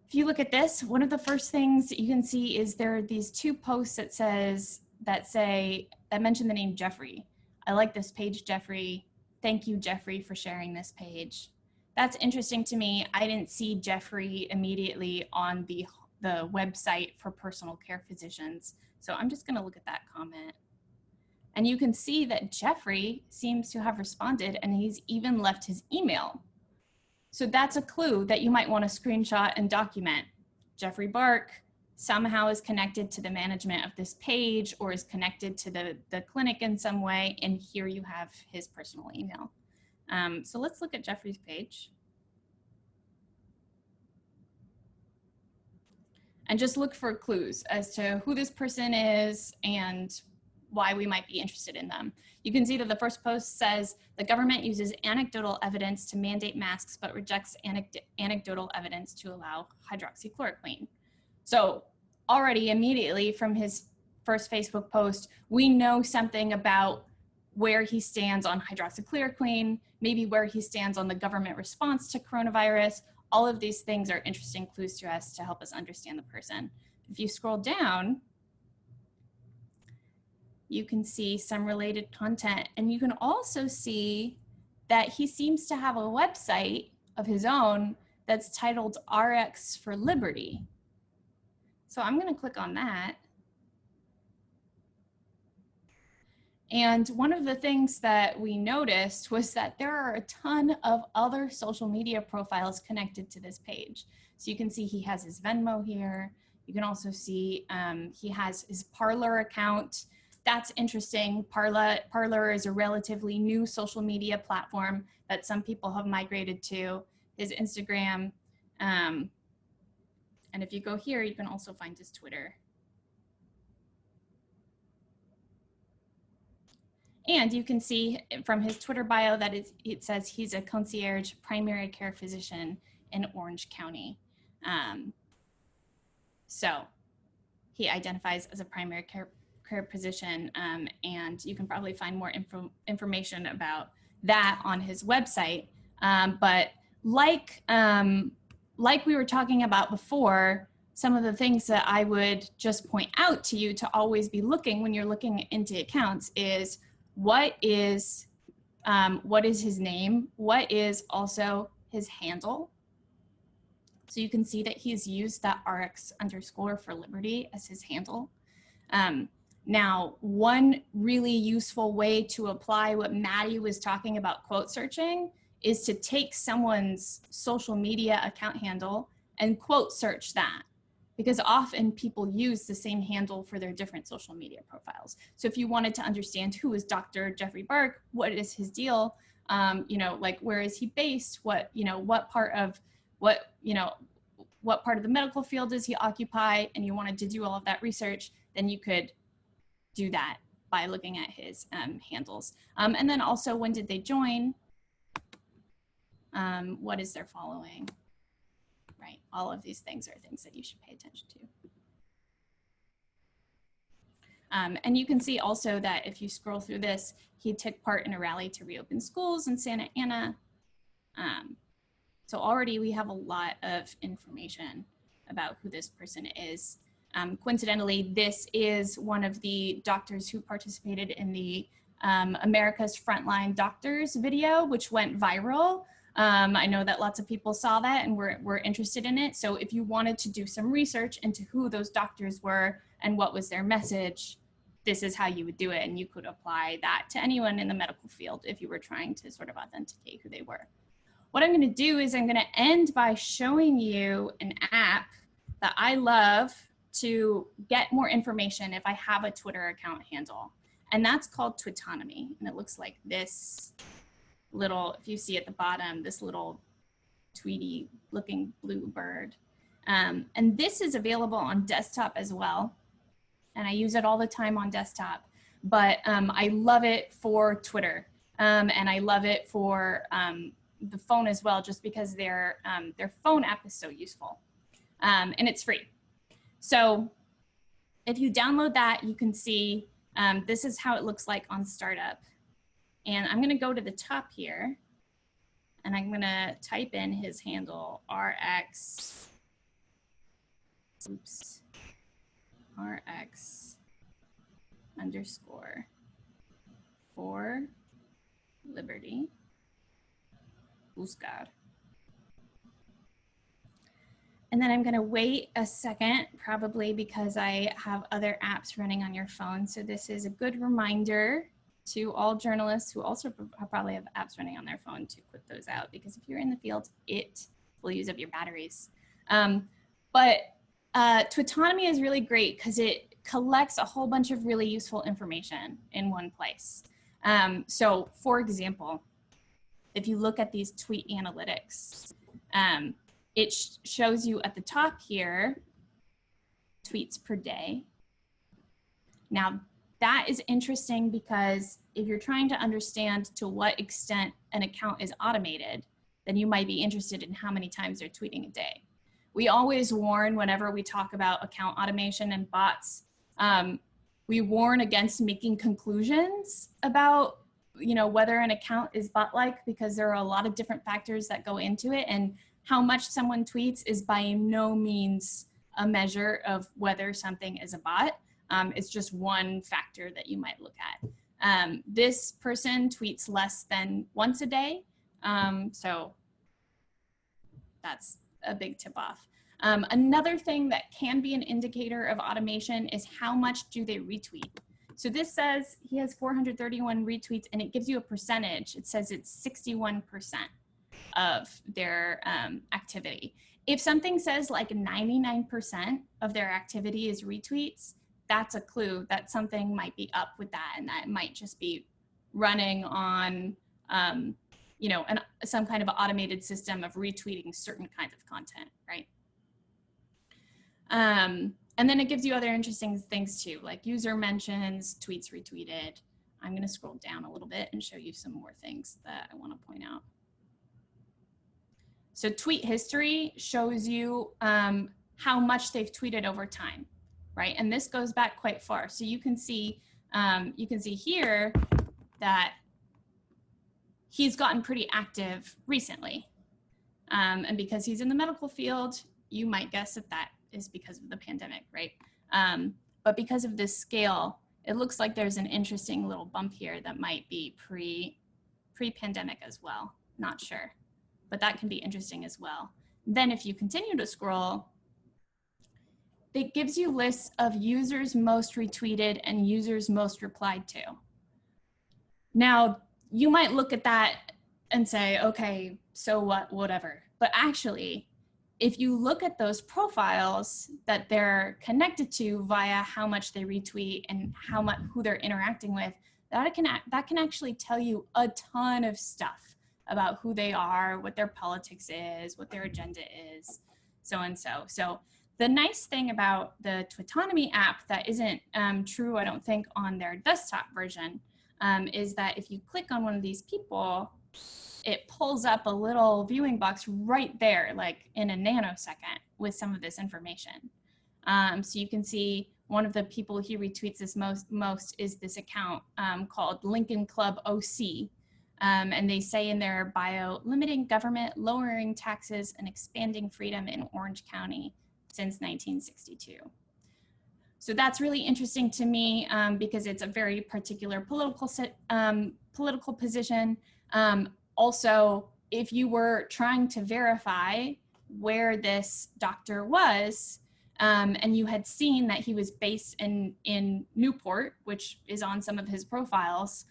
If you look at this, one of the first things that you can see is there are these two posts that mention the name Jeffrey. I like this page, Jeffrey. Thank you, Jeffrey, for sharing this page. That's interesting to me. I didn't see Jeffrey immediately on the website for personal care physicians. So I'm just gonna look at that comment. And you can see that Jeffrey seems to have responded and he's even left his email. So that's a clue that you might want to screenshot and document. Jeffrey Bark somehow is connected to the management of this page or is connected to the clinic in some way, and here you have his personal email. So let's look at Jeffrey's page. And just look for clues as to who this person is and why we might be interested in them. You can see that the first post says the government uses anecdotal evidence to mandate masks but rejects anecdotal evidence to allow hydroxychloroquine. So already immediately from his first Facebook post, we know something about where he stands on hydroxychloroquine, maybe where he stands on the government response to coronavirus. All of these things are interesting clues to us to help us understand the person. If you scroll down, you can see some related content, and you can also see that he seems to have a website of his own that's titled RX for Liberty. So I'm going to click on that. And one of the things that we noticed was that there are a ton of other social media profiles connected to this page. So you can see he has his Venmo here. You can also see he has his Parler account. That's interesting. Parler is a relatively new social media platform that some people have migrated to. His Instagram. And if you go here, you can also find his Twitter. And you can see from his Twitter bio that it says he's a concierge primary care physician in Orange County. So he identifies as a primary care physician, and you can probably find more information about that on his website. But like we were talking about before, some of the things that I would just point out to you to always be looking when you're looking into accounts is what is his name? What is also his handle? So you can see that he's used that RX_for Liberty as his handle. Now, one really useful way to apply what Maddy was talking about quote searching is to take someone's social media account handle and quote search that, because often people use the same handle for their different social media profiles. So if you wanted to understand who is Dr. Jeffrey Burke, what is his deal, you know, like where is he based, what, you know, what part of the medical field does he occupy, and you wanted to do all of that research, then you could do that by looking at his handles. And then also, when did they join? What is their following? Right, all of these things are things that you should pay attention to. And you can see also that if you scroll through this, he took part in a rally to reopen schools in Santa Ana. So already we have a lot of information about who this person is. Coincidentally, this is one of the doctors who participated in the America's Frontline Doctors video, which went viral. I know that lots of people saw that and were interested in it. So if you wanted to do some research into who those doctors were and what was their message, this is how you would do it. And you could apply that to anyone in the medical field if you were trying to sort of authenticate who they were. What I'm gonna do is I'm gonna end by showing you an app that I love to get more information if I have a Twitter account handle. And that's called Twitonomy. And it looks like this little, if you see at the bottom, this little tweety looking blue bird. And this is available on desktop as well. And I use it all the time on desktop, but I love it for Twitter. And I love it for the phone as well, just because their phone app is so useful. And it's free. So if you download that, you can see this is how it looks like on startup. And I'm gonna go to the top here and I'm gonna type in his handle, RX underscore for liberty buscar. And then I'm gonna wait a second, probably because I have other apps running on your phone. So this is a good reminder to all journalists who also probably have apps running on their phone to put those out, because if you're in the field, it will use up your batteries. But Twitonomy is really great because it collects a whole bunch of really useful information in one place. So for example, if you look at these tweet analytics, it shows you at the top here, tweets per day. Now, that is interesting because if you're trying to understand to what extent an account is automated, then you might be interested in how many times they're tweeting a day. We always warn whenever we talk about account automation and bots, we warn against making conclusions about whether an account is bot-like, because there are a lot of different factors that go into it, and how much someone tweets is by no means a measure of whether something is a bot. It's just one factor that you might look at. This person tweets less than once a day, so that's a big tip off. Another thing that can be an indicator of automation is how much do they retweet. So this says he has 431 retweets, and it gives you a percentage. It says it's 61% of their activity. If something says like 99% of their activity is retweets, that's a clue that something might be up with that, and that might just be running on some kind of automated system of retweeting certain kinds of content, right? And then it gives you other interesting things too, like user mentions, tweets retweeted. I'm gonna scroll down a little bit and show you some more things that I wanna point out. So tweet history shows you how much they've tweeted over time, right? And this goes back quite far. So you can see here that he's gotten pretty active recently. And because he's in the medical field, you might guess that that is because of the pandemic, right? But because of this scale, it looks like there's an interesting little bump here that might be pre-pandemic as well. Not sure, but that can be interesting as well. Then if you continue to scroll, it gives you lists of users most retweeted and users most replied to. Now, you might look at that and say, okay, so what, whatever. But actually, if you look at those profiles that they're connected to via how much they retweet and how much, who they're interacting with, that can actually tell you a ton of stuff about who they are, what their politics is, what their agenda is, so and so. So the nice thing about the Twitonomy app that isn't true, I don't think, on their desktop version, is that if you click on one of these people, it pulls up a little viewing box right there, like in a nanosecond, with some of this information. So you can see one of the people he retweets this most is this account called Lincoln Club OC. And they say in their bio, limiting government, lowering taxes, and expanding freedom in Orange County since 1962. So that's really interesting to me because it's a very particular political position. Also, if you were trying to verify where this doctor was, and you had seen that he was based in Newport, which is on some of his profiles,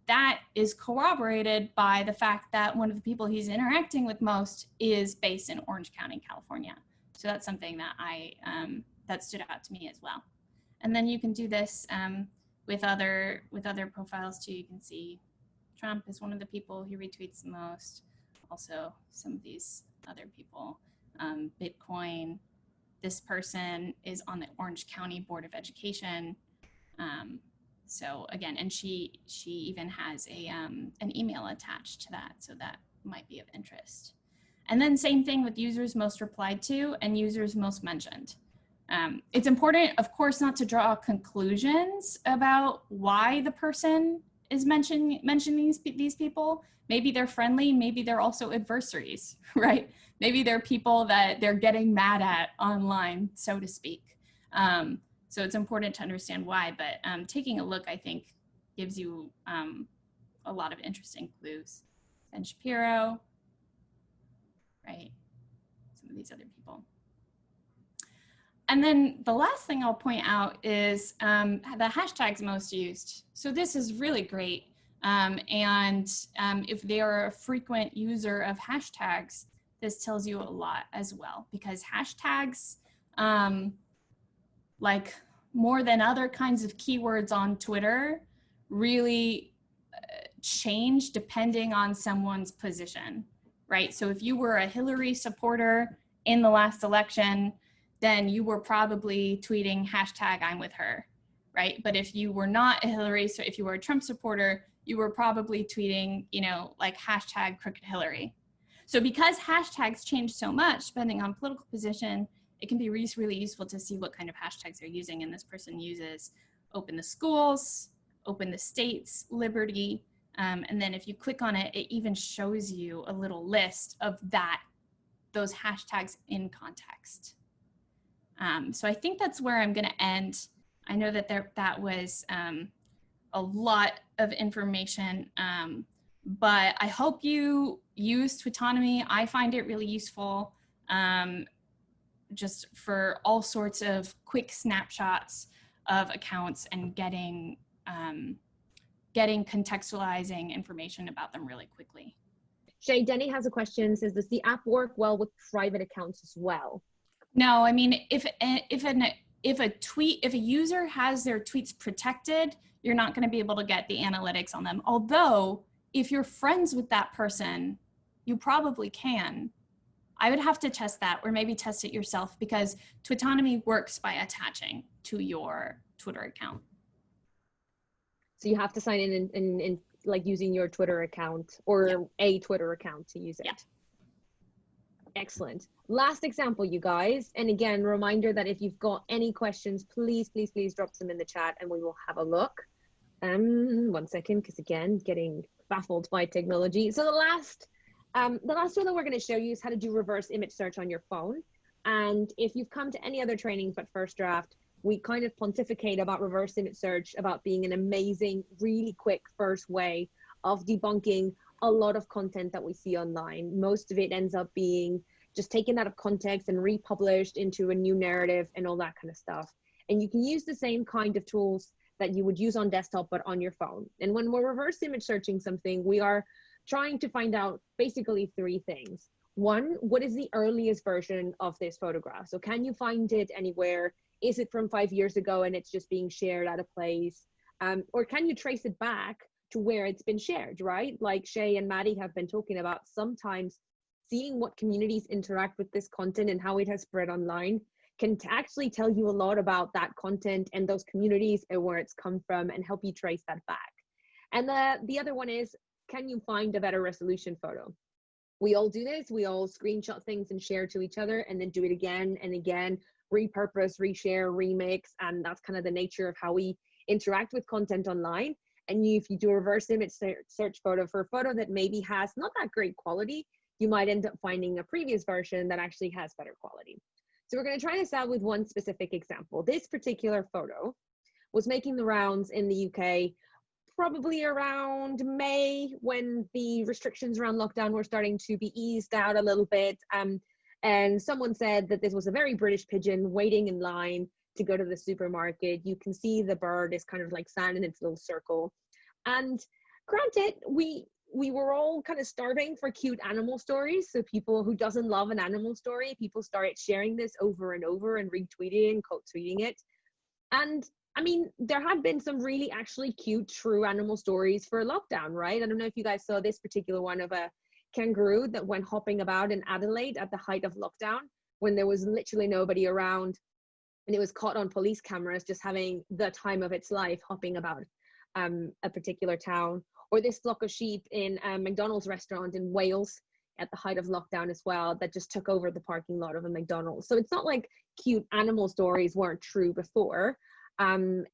that is corroborated by the fact that one of the people he's interacting with most is based in Orange County, California. So that's something that that stood out to me as well. And then you can do this with other profiles too. You can see Trump is one of the people he retweets the most. Also, some of these other people, Bitcoin. This person is on the Orange County Board of Education. So again, and she even has an email attached to that, so that might be of interest. And then same thing with users most replied to and users most mentioned. It's important, of course, not to draw conclusions about why the person is mentioning these people. Maybe they're friendly, maybe they're also adversaries, right? Maybe they're people that they're getting mad at online, so to speak. So it's important to understand why, but taking a look, I think, gives you a lot of interesting clues. Ben Shapiro, right? Some of these other people. And then the last thing I'll point out is the hashtags most used. So this is really great. If they are a frequent user of hashtags, this tells you a lot as well, because hashtags, like more than other kinds of keywords on Twitter, really change depending on someone's position, right? So if you were a Hillary supporter in the last election, then you were probably tweeting hashtag I'm with her, right? But if you were not a Hillary, so if you were a Trump supporter, you were probably tweeting, you know, like hashtag crooked Hillary. So because hashtags change so much depending on political position, it can be really useful to see what kind of hashtags they're using. And this person uses open the schools, open the states, liberty. And then if you click on it, it even shows you a little list of those hashtags in context. So I think that's where I'm gonna end. I know that that was a lot of information, but I hope you use Twitonomy. I find it really useful just for all sorts of quick snapshots of accounts and getting contextualizing information about them really quickly. Shaydanay has a question, says, does the app work well with private accounts as well? No, I mean, if a user has their tweets protected, you're not going to be able to get the analytics on them. Although, if you're friends with that person, you probably can. I would have to test that, or maybe test it yourself, because Twitonomy works by attaching to your Twitter account. So you have to sign in like using your Twitter account or a Twitter account to use it. Yeah. Excellent. Last example, you guys. And again, reminder that if you've got any questions, please drop them in the chat and we will have a look. 1 second, because again, getting baffled by technology. So the last one that we're going to show you is how to do reverse image search on your phone. And if you've come to any other trainings but First Draft, we kind of pontificate about reverse image search, about being an amazing, really quick first way of debunking a lot of content that we see online. Most of it ends up being just taken out of context and republished into a new narrative and all that kind of stuff. And you can use the same kind of tools that you would use on desktop, but on your phone. And when we're reverse image searching something, we are trying to find out basically three things. One, what is the earliest version of this photograph? So can you find it anywhere? Is it from 5 years ago and it's just being shared at a place? Or can you trace it back to where it's been shared, right? Like Shay and Maddy have been talking about, sometimes seeing what communities interact with this content and how it has spread online can actually tell you a lot about that content and those communities and where it's come from and help you trace that back. And the other one is, can you find a better resolution photo? We all do this. We all screenshot things and share to each other and then do it again and again, repurpose, reshare, remix. And that's kind of the nature of how we interact with content online. And if you do a reverse image search photo for a photo that maybe has not that great quality, you might end up finding a previous version that actually has better quality. So we're going to try this out with one specific example. This particular photo was making the rounds in the UK probably around May, when the restrictions around lockdown were starting to be eased out a little bit. And someone said that this was a very British pigeon waiting in line to go to the supermarket. You can see the bird is kind of like standing in its little circle. And granted, we were all kind of starving for cute animal stories. So people who doesn't love an animal story, people started sharing this over and over and retweeting, quote tweeting it. And I mean, there have been some really actually cute, true animal stories for lockdown, right? I don't know if you guys saw this particular one of a kangaroo that went hopping about in Adelaide at the height of lockdown when there was literally nobody around, and it was caught on police cameras just having the time of its life hopping about a particular town. Or this flock of sheep in a McDonald's restaurant in Wales at the height of lockdown as well, that just took over the parking lot of a McDonald's. So it's not like cute animal stories weren't true before. And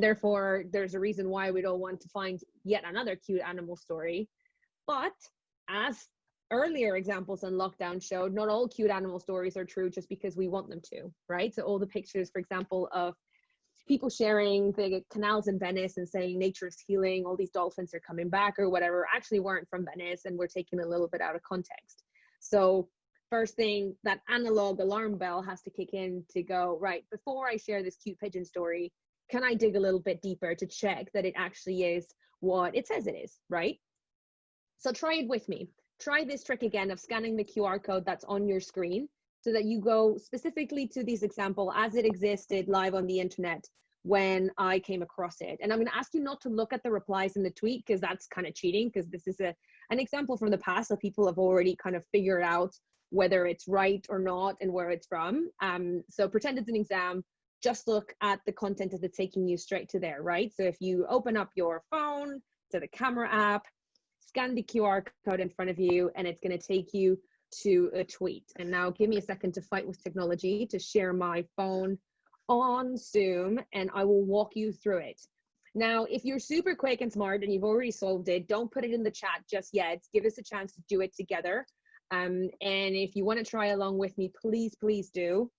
therefore there's a reason why we don't want to find yet another cute animal story. But as earlier examples on lockdown showed, not all cute animal stories are true just because we want them to, right? So all the pictures, for example, of people sharing the canals in Venice and saying nature is healing, all these dolphins are coming back or whatever, actually weren't from Venice and were taken a little bit out of context. So first thing, that analog alarm bell has to kick in to go, right, before I share this cute pigeon story, can I dig a little bit deeper to check that it actually is what it says it is, right? So try it with me. Try this trick again of scanning the QR code that's on your screen so that you go specifically to this example as it existed live on the internet when I came across it. And I'm going to ask you not to look at the replies in the tweet, because that's kind of cheating, because this is an example from the past that people have already kind of figured out whether it's right or not and where it's from. So pretend it's an exam, just look at the content as it's taking you straight to there, right? So if you open up your phone to the camera app, scan the QR code in front of you, and it's going to take you to a tweet. And now give me a second to fight with technology to share my phone on Zoom, and I will walk you through it. Now, if you're super quick and smart and you've already solved it, don't put it in the chat just yet. Give us a chance to do it together. And if you want to try along with me, please do.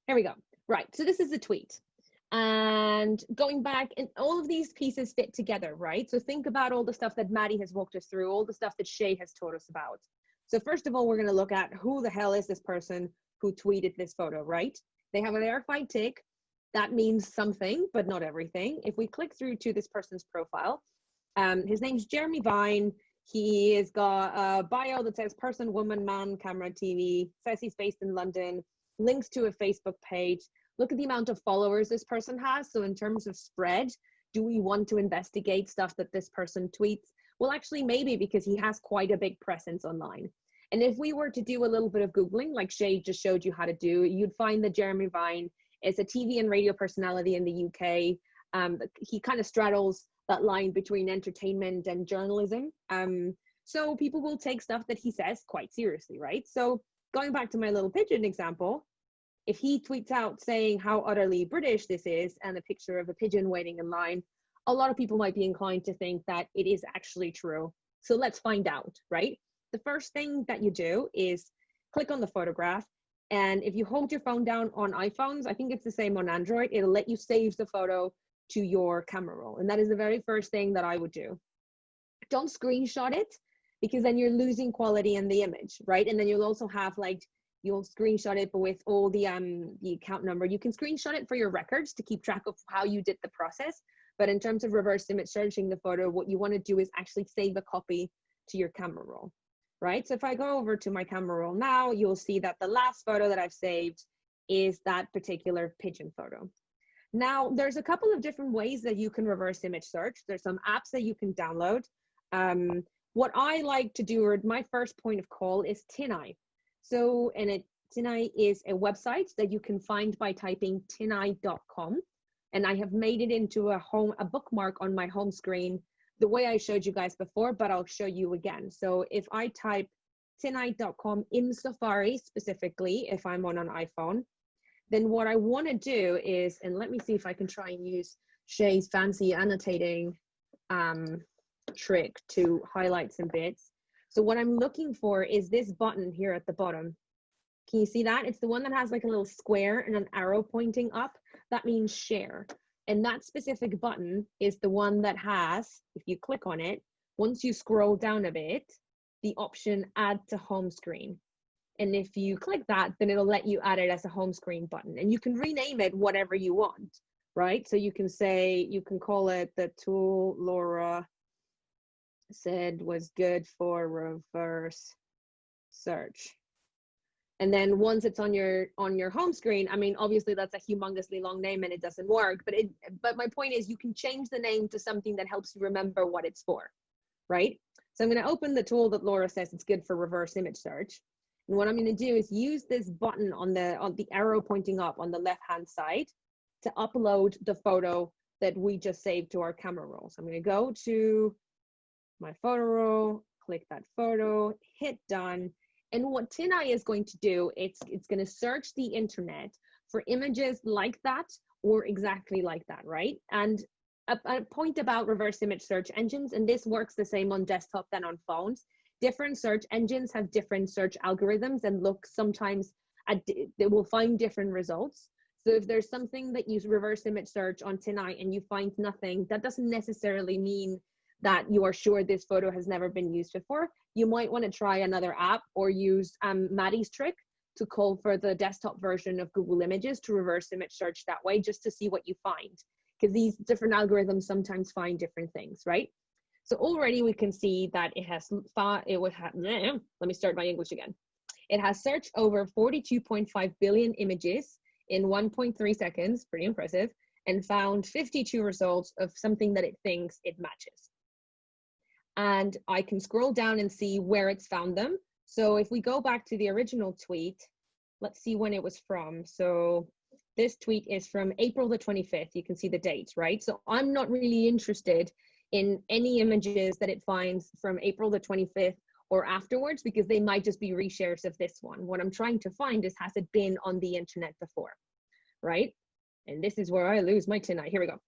Here we go. Right, so this is a tweet. And going back, and all of these pieces fit together, right? So think about all the stuff that Maddy has walked us through, all the stuff that Shay has taught us about. So first of all, we're going to look at who the hell is this person who tweeted this photo, right? They have a verified tick. That means something, but not everything. If we click through to this person's profile, his name's Jeremy Vine. He has got a bio that says person, woman, man, camera, TV, says he's based in London, links to a Facebook page. Look at the amount of followers this person has. So in terms of spread, do we want to investigate stuff that this person tweets? Well, actually, maybe, because he has quite a big presence online. And if we were to do a little bit of Googling, like Shay just showed you how to do, you'd find that Jeremy Vine is a TV and radio personality in the UK. He kind of straddles that line between entertainment and journalism. So people will take stuff that he says quite seriously, right? So going back to my little pigeon example, if he tweets out saying how utterly British this is and a picture of a pigeon waiting in line, a lot of people might be inclined to think that it is actually true. So let's find out, right? The first thing that you do is click on the photograph. And if you hold your phone down on iPhones, I think it's the same on Android, it'll let you save the photo to your camera roll. And that is the very first thing that I would do. Don't screenshot it, because then you're losing quality in the image, right? And then you'll also have like you'll screenshot it, but with all the account number. You can screenshot it for your records to keep track of how you did the process. But in terms of reverse image searching the photo, what you want to do is actually save a copy to your camera roll, right? So if I go over to my camera roll now, you'll see that the last photo that I've saved is that particular pigeon photo. Now, there's a couple of different ways that you can reverse image search. There's some apps that you can download. What I like to do, or my first point of call, is TinEye. So, TinEye is a website that you can find by typing tineye.com. And I have made it into a bookmark on my home screen, the way I showed you guys before, but I'll show you again. So if I type tineye.com in Safari specifically, if I'm on an iPhone, then what I want to do is, and let me see if I can try and use Shay's fancy annotating trick to highlight some bits. So what I'm looking for is this button here at the bottom. Can you see that? It's the one that has like a little square and an arrow pointing up. That means share. And that specific button is the one that has, if you click on it, once you scroll down a bit, the option add to home screen. And if you click that, then it'll let you add it as a home screen button. And you can rename it whatever you want, right? So you can say, you can call it the tool Laura said was good for reverse search. And then once it's on your home screen, I mean, obviously that's a humongously long name and it doesn't work, but my point is you can change the name to something that helps you remember what it's for, right? So I'm going to open the tool that Laura says it's good for reverse image search. And what I'm going to do is use this button on the arrow pointing up on the left-hand side to upload the photo that we just saved to our camera roll. So I'm going to go to my photo roll, click that photo, hit done. And what TinEye is going to do, it's going to search the internet for images like that or exactly like that, right? And a point about reverse image search engines, and this works the same on desktop than on phones. Different search engines have different search algorithms and look sometimes they will find different results. So if there's something that you reverse image search on TinEye and you find nothing, that doesn't necessarily mean that you are sure this photo has never been used before. You might want to try another app or use Maddy's trick to call for the desktop version of Google Images to reverse image search that way, just to see what you find. Because these different algorithms sometimes find different things, right? So already we can see that it has, let me start my English again. It has searched over 42.5 billion images in 1.3 seconds, pretty impressive, and found 52 results of something that it thinks it matches. And I can scroll down and see where it's found them. So if we go back to the original tweet, let's see when it was from. So this tweet is from April the 25th. You can see the dates, right? So I'm not really interested in any images that it finds from April the 25th or afterwards, because they might just be reshares of this one. What I'm trying to find is, has it been on the internet before, right? And this is where I lose my TinEye. Here we go.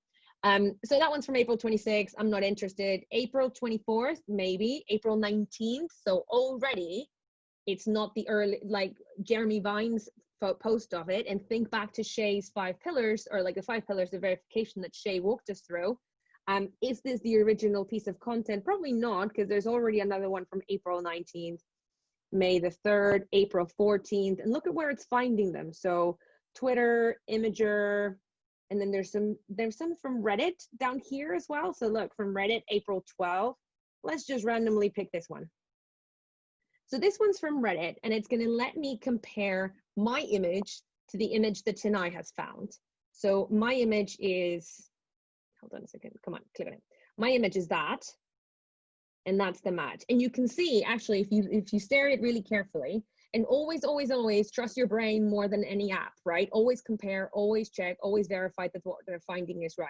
So that one's from April 26th. I'm not interested. April 24th, maybe. April 19th. So already it's not the early, like Jeremy Vine's post of it. And think back to Shay's 5 pillars, or like the 5 pillars of verification that Shay walked us through. Is this the original piece of content? Probably not, because there's already another one from April 19th, May the 3rd, April 14th. And look at where it's finding them. So Twitter, Imager, and then there's some from Reddit down here as well. So look, from Reddit, April 12th. Let's just randomly pick this one. So this one's from Reddit, and it's going to let me compare my image to the image that TinEye has found. So my image is, hold on a second, come on, click on it. My image is that, and that's the match. And you can see, actually, if you stare at it really carefully, and always, always, always trust your brain more than any app, right? Always compare, always check, always verify that what they're finding is right.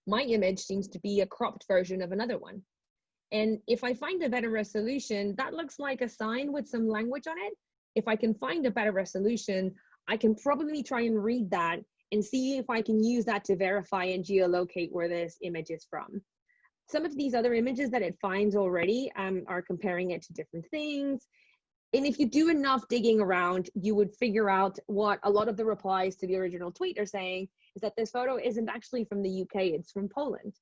My image seems to be a cropped version of another one. And if I find a better resolution, that looks like a sign with some language on it. If I can find a better resolution, I can probably try and read that and see if I can use that to verify and geolocate where this image is from. Some of these other images that it finds already are comparing it to different things. And if you do enough digging around, you would figure out what a lot of the replies to the original tweet are saying, is that this photo isn't actually from the UK, it's from Poland.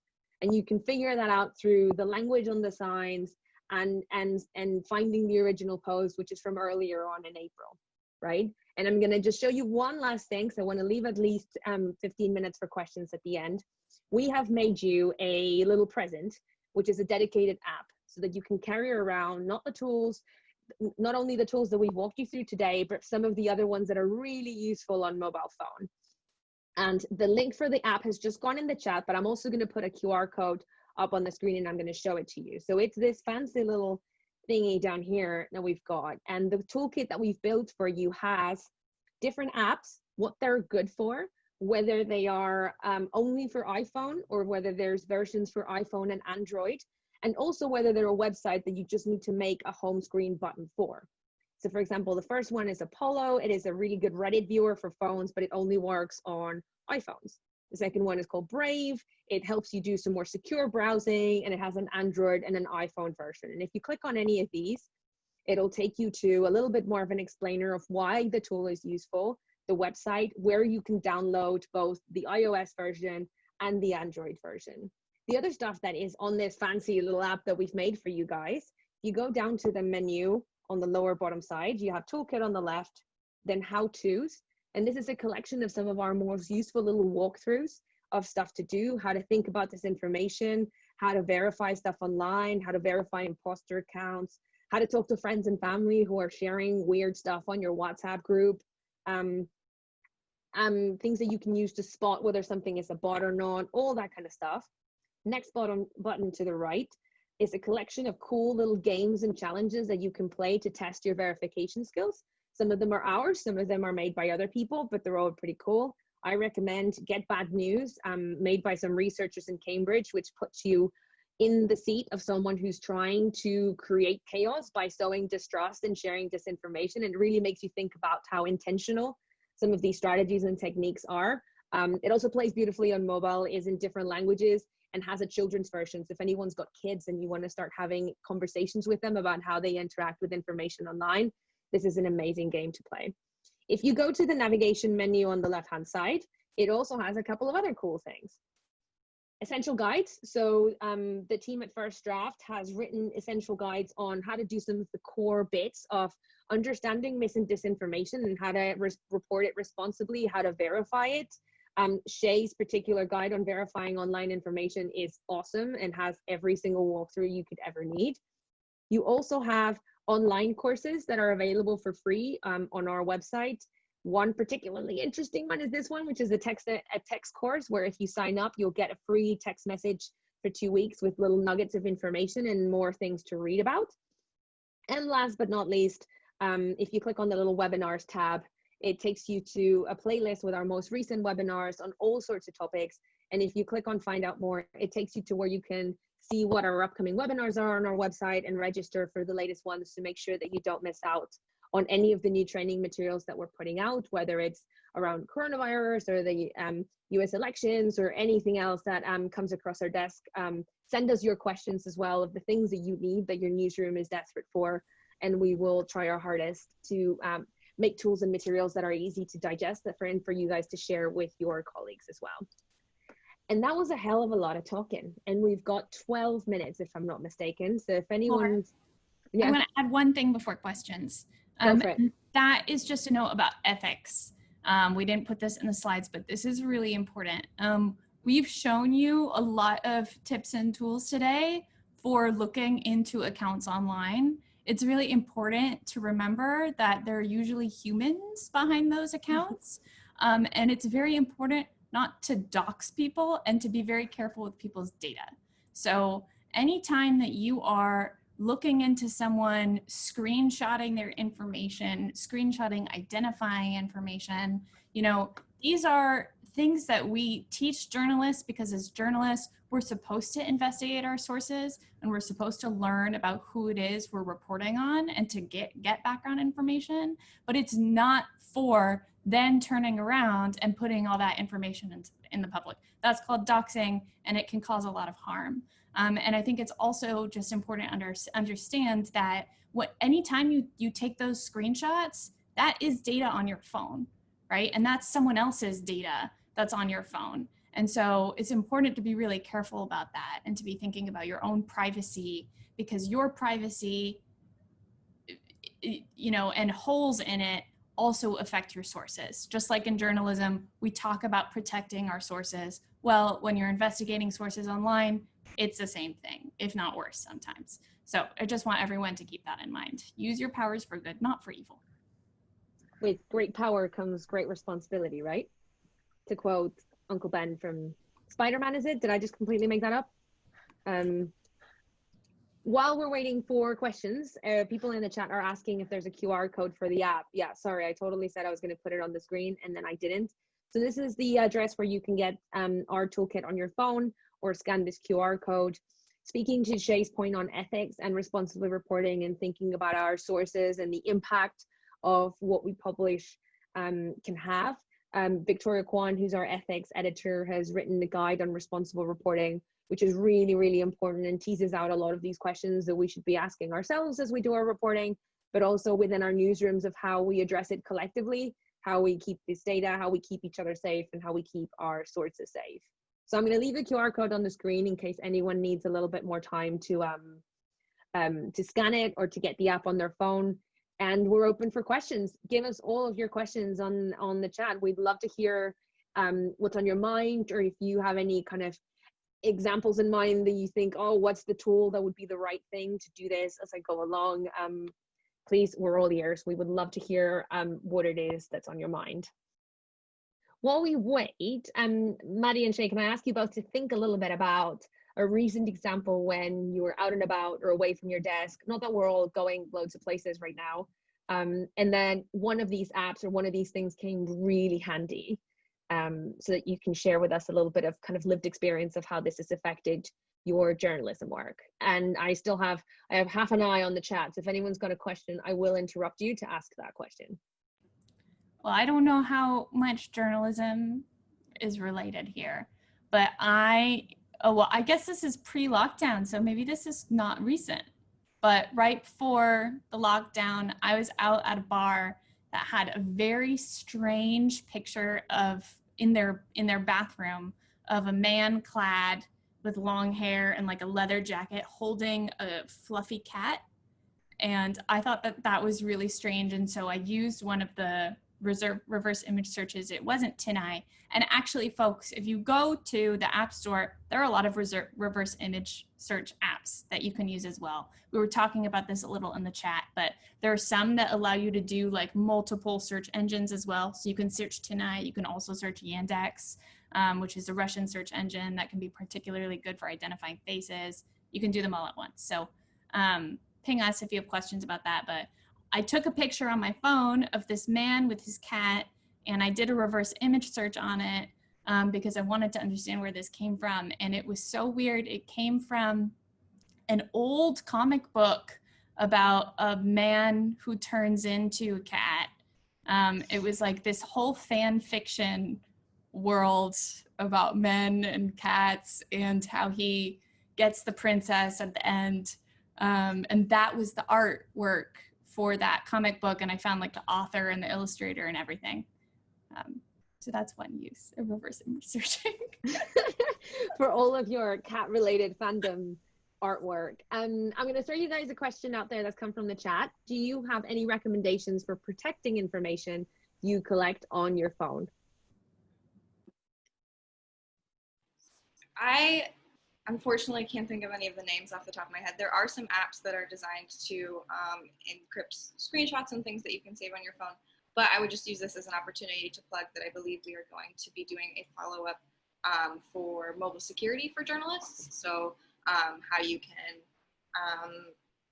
And you can figure that out through the language on the signs and finding the original post, which is from earlier on in April. right? And I'm going to just show you one last thing. So I want to leave at least 15 minutes for questions at the end. We have made you a little present, which is a dedicated app so that you can carry around not only the tools that we walked you through today, but some of the other ones that are really useful on mobile phone. And the link for the app has just gone in the chat, but I'm also going to put a QR code up on the screen and I'm going to show it to you. So it's this fancy little thingy down here that we've got, and the toolkit that we've built for you has different apps, what they're good for, whether they are only for iPhone or whether there's versions for iPhone and Android, and also whether they're a website that you just need to make a home screen button for. So for example, the first one is Apollo. It is a really good Reddit viewer for phones, but it only works on iPhones. The second one is called Brave. It helps you do some more secure browsing, and it has an Android and an iPhone version. And if you click on any of these, it'll take you to a little bit more of an explainer of why the tool is useful, the website, where you can download both the iOS version and the Android version. The other stuff that is on this fancy little app that we've made for you guys, you go down to the menu on the lower bottom side, you have Toolkit on the left, then How-Tos. And this is a collection of some of our most useful little walkthroughs of stuff to do, how to think about this information, how to verify stuff online, how to verify imposter accounts, how to talk to friends and family who are sharing weird stuff on your WhatsApp group, things that you can use to spot whether something is a bot or not, all that kind of stuff. Next button to the right is a collection of cool little games and challenges that you can play to test your verification skills. Some of them are ours, some of them are made by other people, but they're all pretty cool. I recommend Get Bad News, made by some researchers in Cambridge, which puts you in the seat of someone who's trying to create chaos by sowing distrust and sharing disinformation, and really makes you think about how intentional some of these strategies and techniques are. It also plays beautifully on mobile, is in different languages, and has a children's version. So if anyone's got kids and you want to start having conversations with them about how they interact with information online, this is an amazing game to play. If you go to the navigation menu on the left-hand side, it also has a couple of other cool things. Essential guides. So the team at First Draft has written essential guides on how to do some of the core bits of understanding mis and disinformation and how to report it responsibly, how to verify it. Shay's particular guide on verifying online information is awesome and has every single walkthrough you could ever need. You also have online courses that are available for free on our website. One particularly interesting one is this one, which is a text course where if you sign up, you'll get a free text message for 2 weeks with little nuggets of information and more things to read about. And last but not least, if you click on the little webinars tab, it takes you to a playlist with our most recent webinars on all sorts of topics. And if you click on find out more, it takes you to where you can see what our upcoming webinars are on our website and register for the latest ones to make sure that you don't miss out on any of the new training materials that we're putting out, whether it's around coronavirus or the US elections or anything else that comes across our desk. Send us your questions as well of the things that you need, that your newsroom is desperate for, and we will try our hardest to make tools and materials that are easy to digest for you guys to share with your colleagues as well. And that was a hell of a lot of talking. And we've got 12 minutes, if I'm not mistaken. So if anyone's, I want to add one thing before questions. That is just a note about ethics. We didn't put this in the slides, but this is really important. We've shown you a lot of tips and tools today for looking into accounts online. It's really important to remember that there are usually humans behind those accounts. And it's very important not to dox people and to be very careful with people's data. So anytime that you are looking into someone, screenshotting their information, identifying information, you know, these are things that we teach journalists because as journalists, we're supposed to investigate our sources and we're supposed to learn about who it is we're reporting on and to get background information, but it's not for then turning around and putting all that information in the public. That's called doxing, and it can cause a lot of harm. And I think it's also just important to understand that anytime you take those screenshots, that is data on your phone, right? And that's someone else's data that's on your phone. And so it's important to be really careful about that and to be thinking about your own privacy, because your privacy, you know, and holes in it also affect your sources. Just like in journalism, we talk about protecting our sources. Well, when you're investigating sources online, it's the same thing, if not worse sometimes. So I just want everyone to keep that in mind. Use your powers for good, not for evil. With great power comes great responsibility, right? To quote Uncle Ben from Spider-Man, is it? Did I just completely make that up? While we're waiting for questions, people in the chat are asking if there's a QR code for the app. Yeah, sorry, I totally said I was going to put it on the screen and then I didn't. So this is the address where you can get our toolkit on your phone or scan this QR code. Speaking to Shay's point on ethics and responsibly reporting and thinking about our sources and the impact of what we publish can have. Victoria Kwan, who's our ethics editor, has written a guide on responsible reporting, which is really, really important and teases out a lot of these questions that we should be asking ourselves as we do our reporting, but also within our newsrooms of how we address it collectively, how we keep this data, how we keep each other safe, and how we keep our sources safe. So I'm going to leave a QR code on the screen in case anyone needs a little bit more time to scan it or to get the app on their phone. And we're open for questions. Give us all of your questions on the chat. We'd love to hear what's on your mind, or if you have any kind of examples in mind that you think, oh, what's the tool that would be the right thing to do this as I go along. Please, we're all ears. We would love to hear what it is that's on your mind. While we wait, Maddy and Shay, can I ask you both to think a little bit about a recent example when you were out and about or away from your desk? Not that we're all going loads of places right now. And then one of these apps or one of these things came really handy, so that you can share with us a little bit of kind of lived experience of how this has affected your journalism work. And I have half an eye on the chat. So if anyone's got a question, I will interrupt you to ask that question. Well, I don't know how much journalism is related here, but I guess this is pre-lockdown, so maybe this is not recent. But right before the lockdown, I was out at a bar that had a very strange picture of in their bathroom of a man clad with long hair and like a leather jacket holding a fluffy cat. And I thought that was really strange. And so I used one of the reverse image searches. It wasn't TinEye. And actually, folks, if you go to the App Store, there are a lot of reverse image search apps that you can use as well. We were talking about this a little in the chat, but there are some that allow you to do like multiple search engines as well. So you can search TinEye. You can also search Yandex, which is a Russian search engine that can be particularly good for identifying faces. You can do them all at once. So ping us if you have questions about that. But I took a picture on my phone of this man with his cat, and I did a reverse image search on it because I wanted to understand where this came from. And it was so weird. It came from an old comic book about a man who turns into a cat. It was like this whole fan fiction world about men and cats and how he gets the princess at the end. And that was the artwork for that comic book, and I found like the author and the illustrator and everything. So that's one use of reverse image searching. For all of your cat-related fandom artwork. I'm going to throw you guys a question out there that's come from the chat. Do you have any recommendations for protecting information you collect on your phone? I unfortunately can't think of any of the names off the top of my head. There are some apps that are designed to encrypt screenshots and things that you can save on your phone, but I would just use this as an opportunity to plug that I believe we are going to be doing a follow-up for mobile security for journalists. So how you can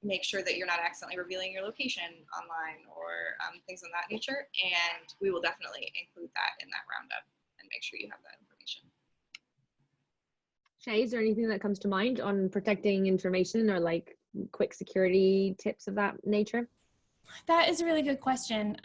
make sure that you're not accidentally revealing your location online or things of that nature. And we will definitely include that in that roundup and make sure you have that information. Shay, is there anything that comes to mind on protecting information or like quick security tips of that nature? That is a really good question.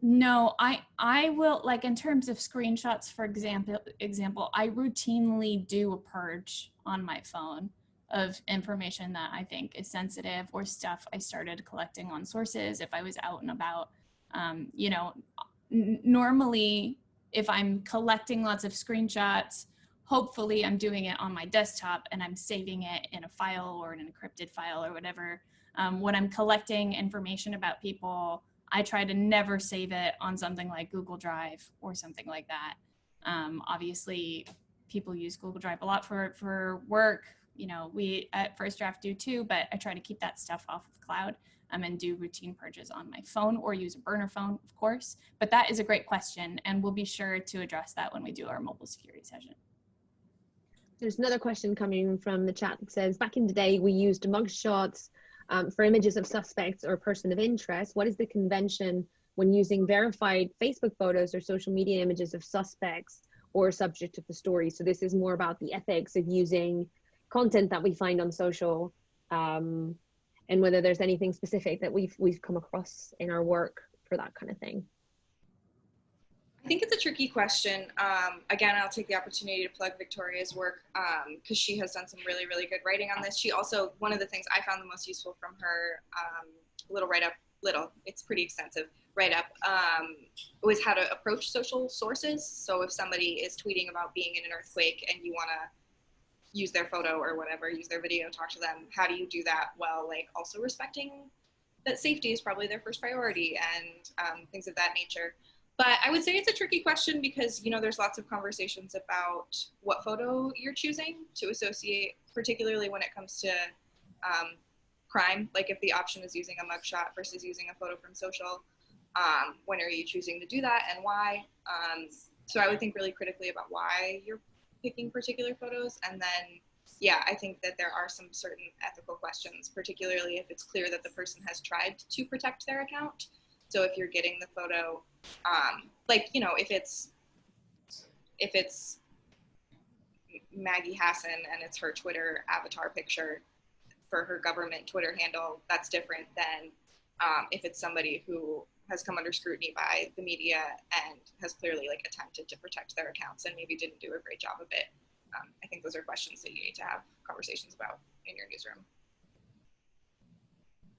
No, I will, like in terms of screenshots, for example, I routinely do a purge on my phone of information that I think is sensitive or stuff I started collecting on sources if I was out and about. You know, normally if I'm collecting lots of screenshots, hopefully I'm doing it on my desktop and I'm saving it in a file or an encrypted file or whatever. When I'm collecting information about people, I try to never save it on something like Google Drive or something like that. Obviously, people use Google Drive a lot for work. You know, we at First Draft do too, but I try to keep that stuff off of the cloud and do routine purges on my phone or use a burner phone, of course. But that is a great question, and we'll be sure to address that when we do our mobile security session. There's another question coming from the chat that says, back in the day, we used mugshots for images of suspects or person of interest. What is the convention when using verified Facebook photos or social media images of suspects or subject of the story? So this is more about the ethics of using content that we find on social, and whether there's anything specific that we've come across in our work for that kind of thing. I think it's a tricky question. Again, I'll take the opportunity to plug Victoria's work because she has done some really, really good writing on this. She also, one of the things I found the most useful from her little write-up, it's pretty extensive write-up, was how to approach social sources. So if somebody is tweeting about being in an earthquake and you want to use their photo or whatever, use their video, talk to them, how do you do that while like also respecting that safety is probably their first priority and things of that nature. But I would say it's a tricky question because, you know, there's lots of conversations about what photo you're choosing to associate, particularly when it comes to crime. Like if the option is using a mugshot versus using a photo from social, when are you choosing to do that and why? So I would think really critically about why you're picking particular photos. And then, yeah, I think that there are some certain ethical questions, particularly if it's clear that the person has tried to protect their account. So if you're getting the photo, like, you know, if it's Maggie Hassan and it's her Twitter avatar picture for her government Twitter handle, that's different than if it's somebody who has come under scrutiny by the media and has clearly like attempted to protect their accounts and maybe didn't do a great job of it. I think those are questions that you need to have conversations about in your newsroom.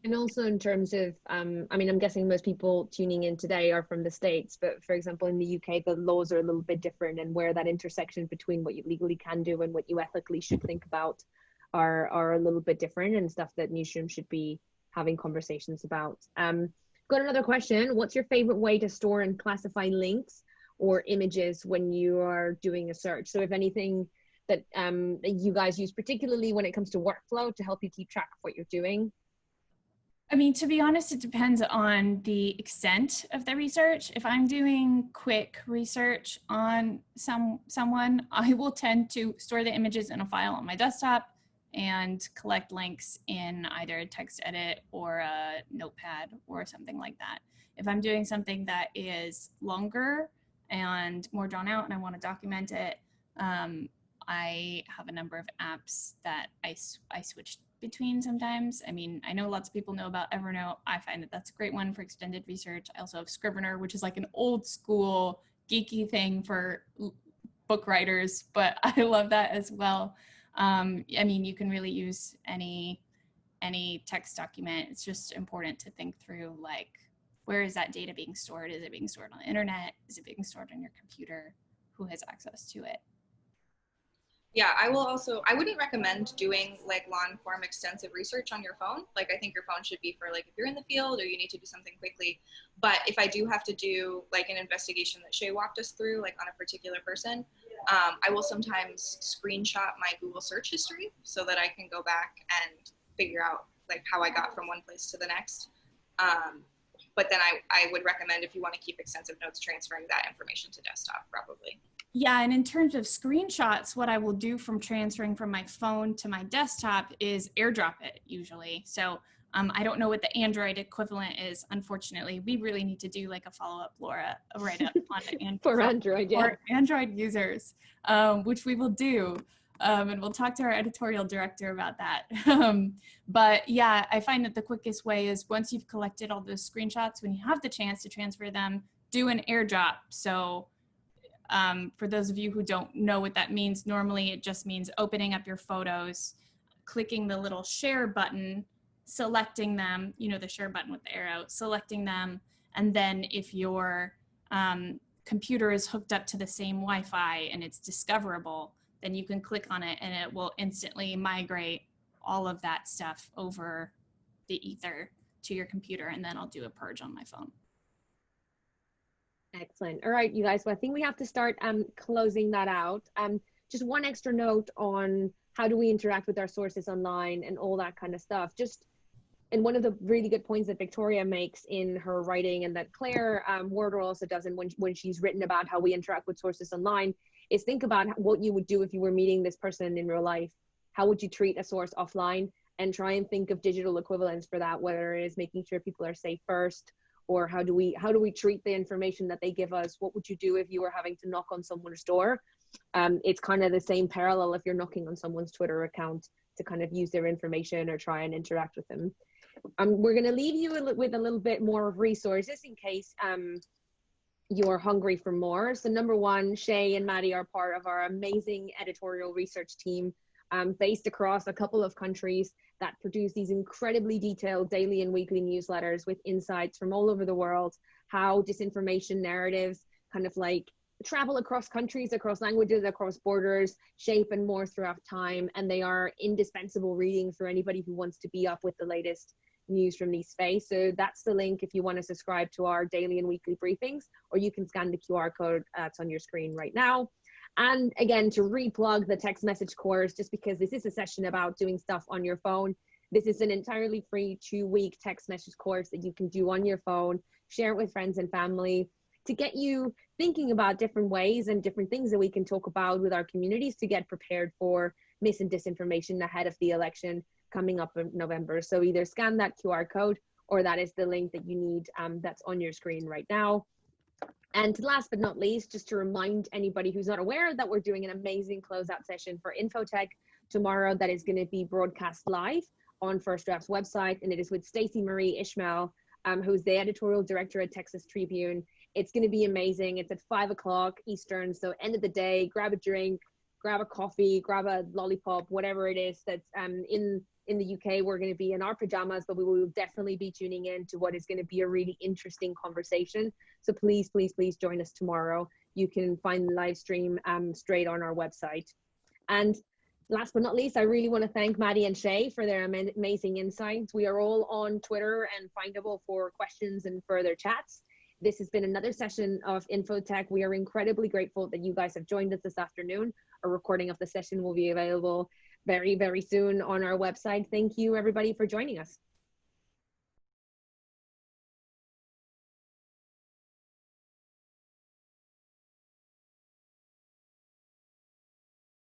And also in terms of, I mean, I'm guessing most people tuning in today are from the States, but for example, in the UK, the laws are a little bit different, and where that intersection between what you legally can do and what you ethically should think about are a little bit different, and stuff that newsrooms should be having conversations about. Got another question. What's your favorite way to store and classify links or images when you are doing a search? So if anything that you guys use particularly when it comes to workflow to help you keep track of what you're doing? I mean, to be honest, it depends on the extent of the research. If I'm doing quick research on someone, I will tend to store the images in a file on my desktop and collect links in either a text edit or a notepad or something like that. If I'm doing something that is longer and more drawn out and I want to document it, I have a number of apps that I switch between sometimes. I mean, I know lots of people know about Evernote. I find that that's a great one for extended research. I also have Scrivener, which is like an old school geeky thing for book writers, but I love that as well. I mean, you can really use any text document. It's just important to think through, like, where is that data being stored? Is it being stored on the internet? Is it being stored on your computer? Who has access to it? Yeah, I wouldn't recommend doing like long form extensive research on your phone. Like I think your phone should be for like if you're in the field or you need to do something quickly. But if I do have to do like an investigation that Shay walked us through, like on a particular person, I will sometimes screenshot my Google search history so that I can go back and figure out like how I got from one place to the next. But then I would recommend, if you want to keep extensive notes, transferring that information to desktop probably. Yeah, and in terms of screenshots, what I will do from transferring from my phone to my desktop is airdrop it usually. So I don't know what the Android equivalent is, unfortunately. We really need to do like a follow-up, Laura, a write-up on Android. For Android, yeah. For Android users, which we will do. And we'll talk to our editorial director about that. But yeah, I find that the quickest way is once you've collected all those screenshots, when you have the chance to transfer them, do an airdrop. So for those of you who don't know what that means, normally it just means opening up your photos, clicking the little share button, selecting them, you know, the share button with the arrow, selecting them. And then if your computer is hooked up to the same Wi-Fi and it's discoverable, then you can click on it and it will instantly migrate all of that stuff over the ether to your computer, and then I'll do a purge on my phone. Excellent. All right, you guys. Well, I think we have to start closing that out. Just one extra note on how do we interact with our sources online and all that kind of stuff. And one of the really good points that Victoria makes in her writing, and that Claire Warder also does, and when she's written about how we interact with sources online, is think about what you would do if you were meeting this person in real life. How would you treat a source offline? And try and think of digital equivalents for that, whether it is making sure people are safe first, or how do we treat the information that they give us? What would you do if you were having to knock on someone's door? It's kind of the same parallel if you're knocking on someone's Twitter account to kind of use their information or try and interact with them. We're going to leave you with a little bit more of resources in case you're hungry for more. So number one, Shay and Maddy are part of our amazing editorial research team based across a couple of countries that produce these incredibly detailed daily and weekly newsletters with insights from all over the world, how disinformation narratives kind of like travel across countries, across languages, across borders, shape and more throughout time. And they are indispensable reading for anybody who wants to be up with the latest news from the space. So that's the link if you want to subscribe to our daily and weekly briefings, or you can scan the QR code that's on your screen right now. And again, to replug the text message course, just because this is a session about doing stuff on your phone, this is an entirely free 2-week text message course that you can do on your phone, share it with friends and family, to get you thinking about different ways and different things that we can talk about with our communities to get prepared for mis and disinformation ahead of the election coming up in November. So either scan that QR code, or that is the link that you need that's on your screen right now. And last but not least, just to remind anybody who's not aware that we're doing an amazing closeout session for Infotheque tomorrow that is going to be broadcast live on First Draft's website, and it is with Stacey Marie Ishmael, who's the editorial director at Texas Tribune. It's going to be amazing. It's at 5 o'clock Eastern, so end of the day, grab a drink, grab a coffee, grab a lollipop, whatever it is that's in the UK. We're going to be in our pajamas, but we will definitely be tuning in to what is going to be a really interesting conversation. So please, please, please join us tomorrow. You can find the live stream straight on our website. And last but not least, I really want to thank Maddy and Shay for their amazing insights. We are all on Twitter and findable for questions and further chats. This has been another session of Infotheque. We are incredibly grateful that you guys have joined us this afternoon. A recording of the session will be available very, very soon on our website. Thank you, everybody, for joining us.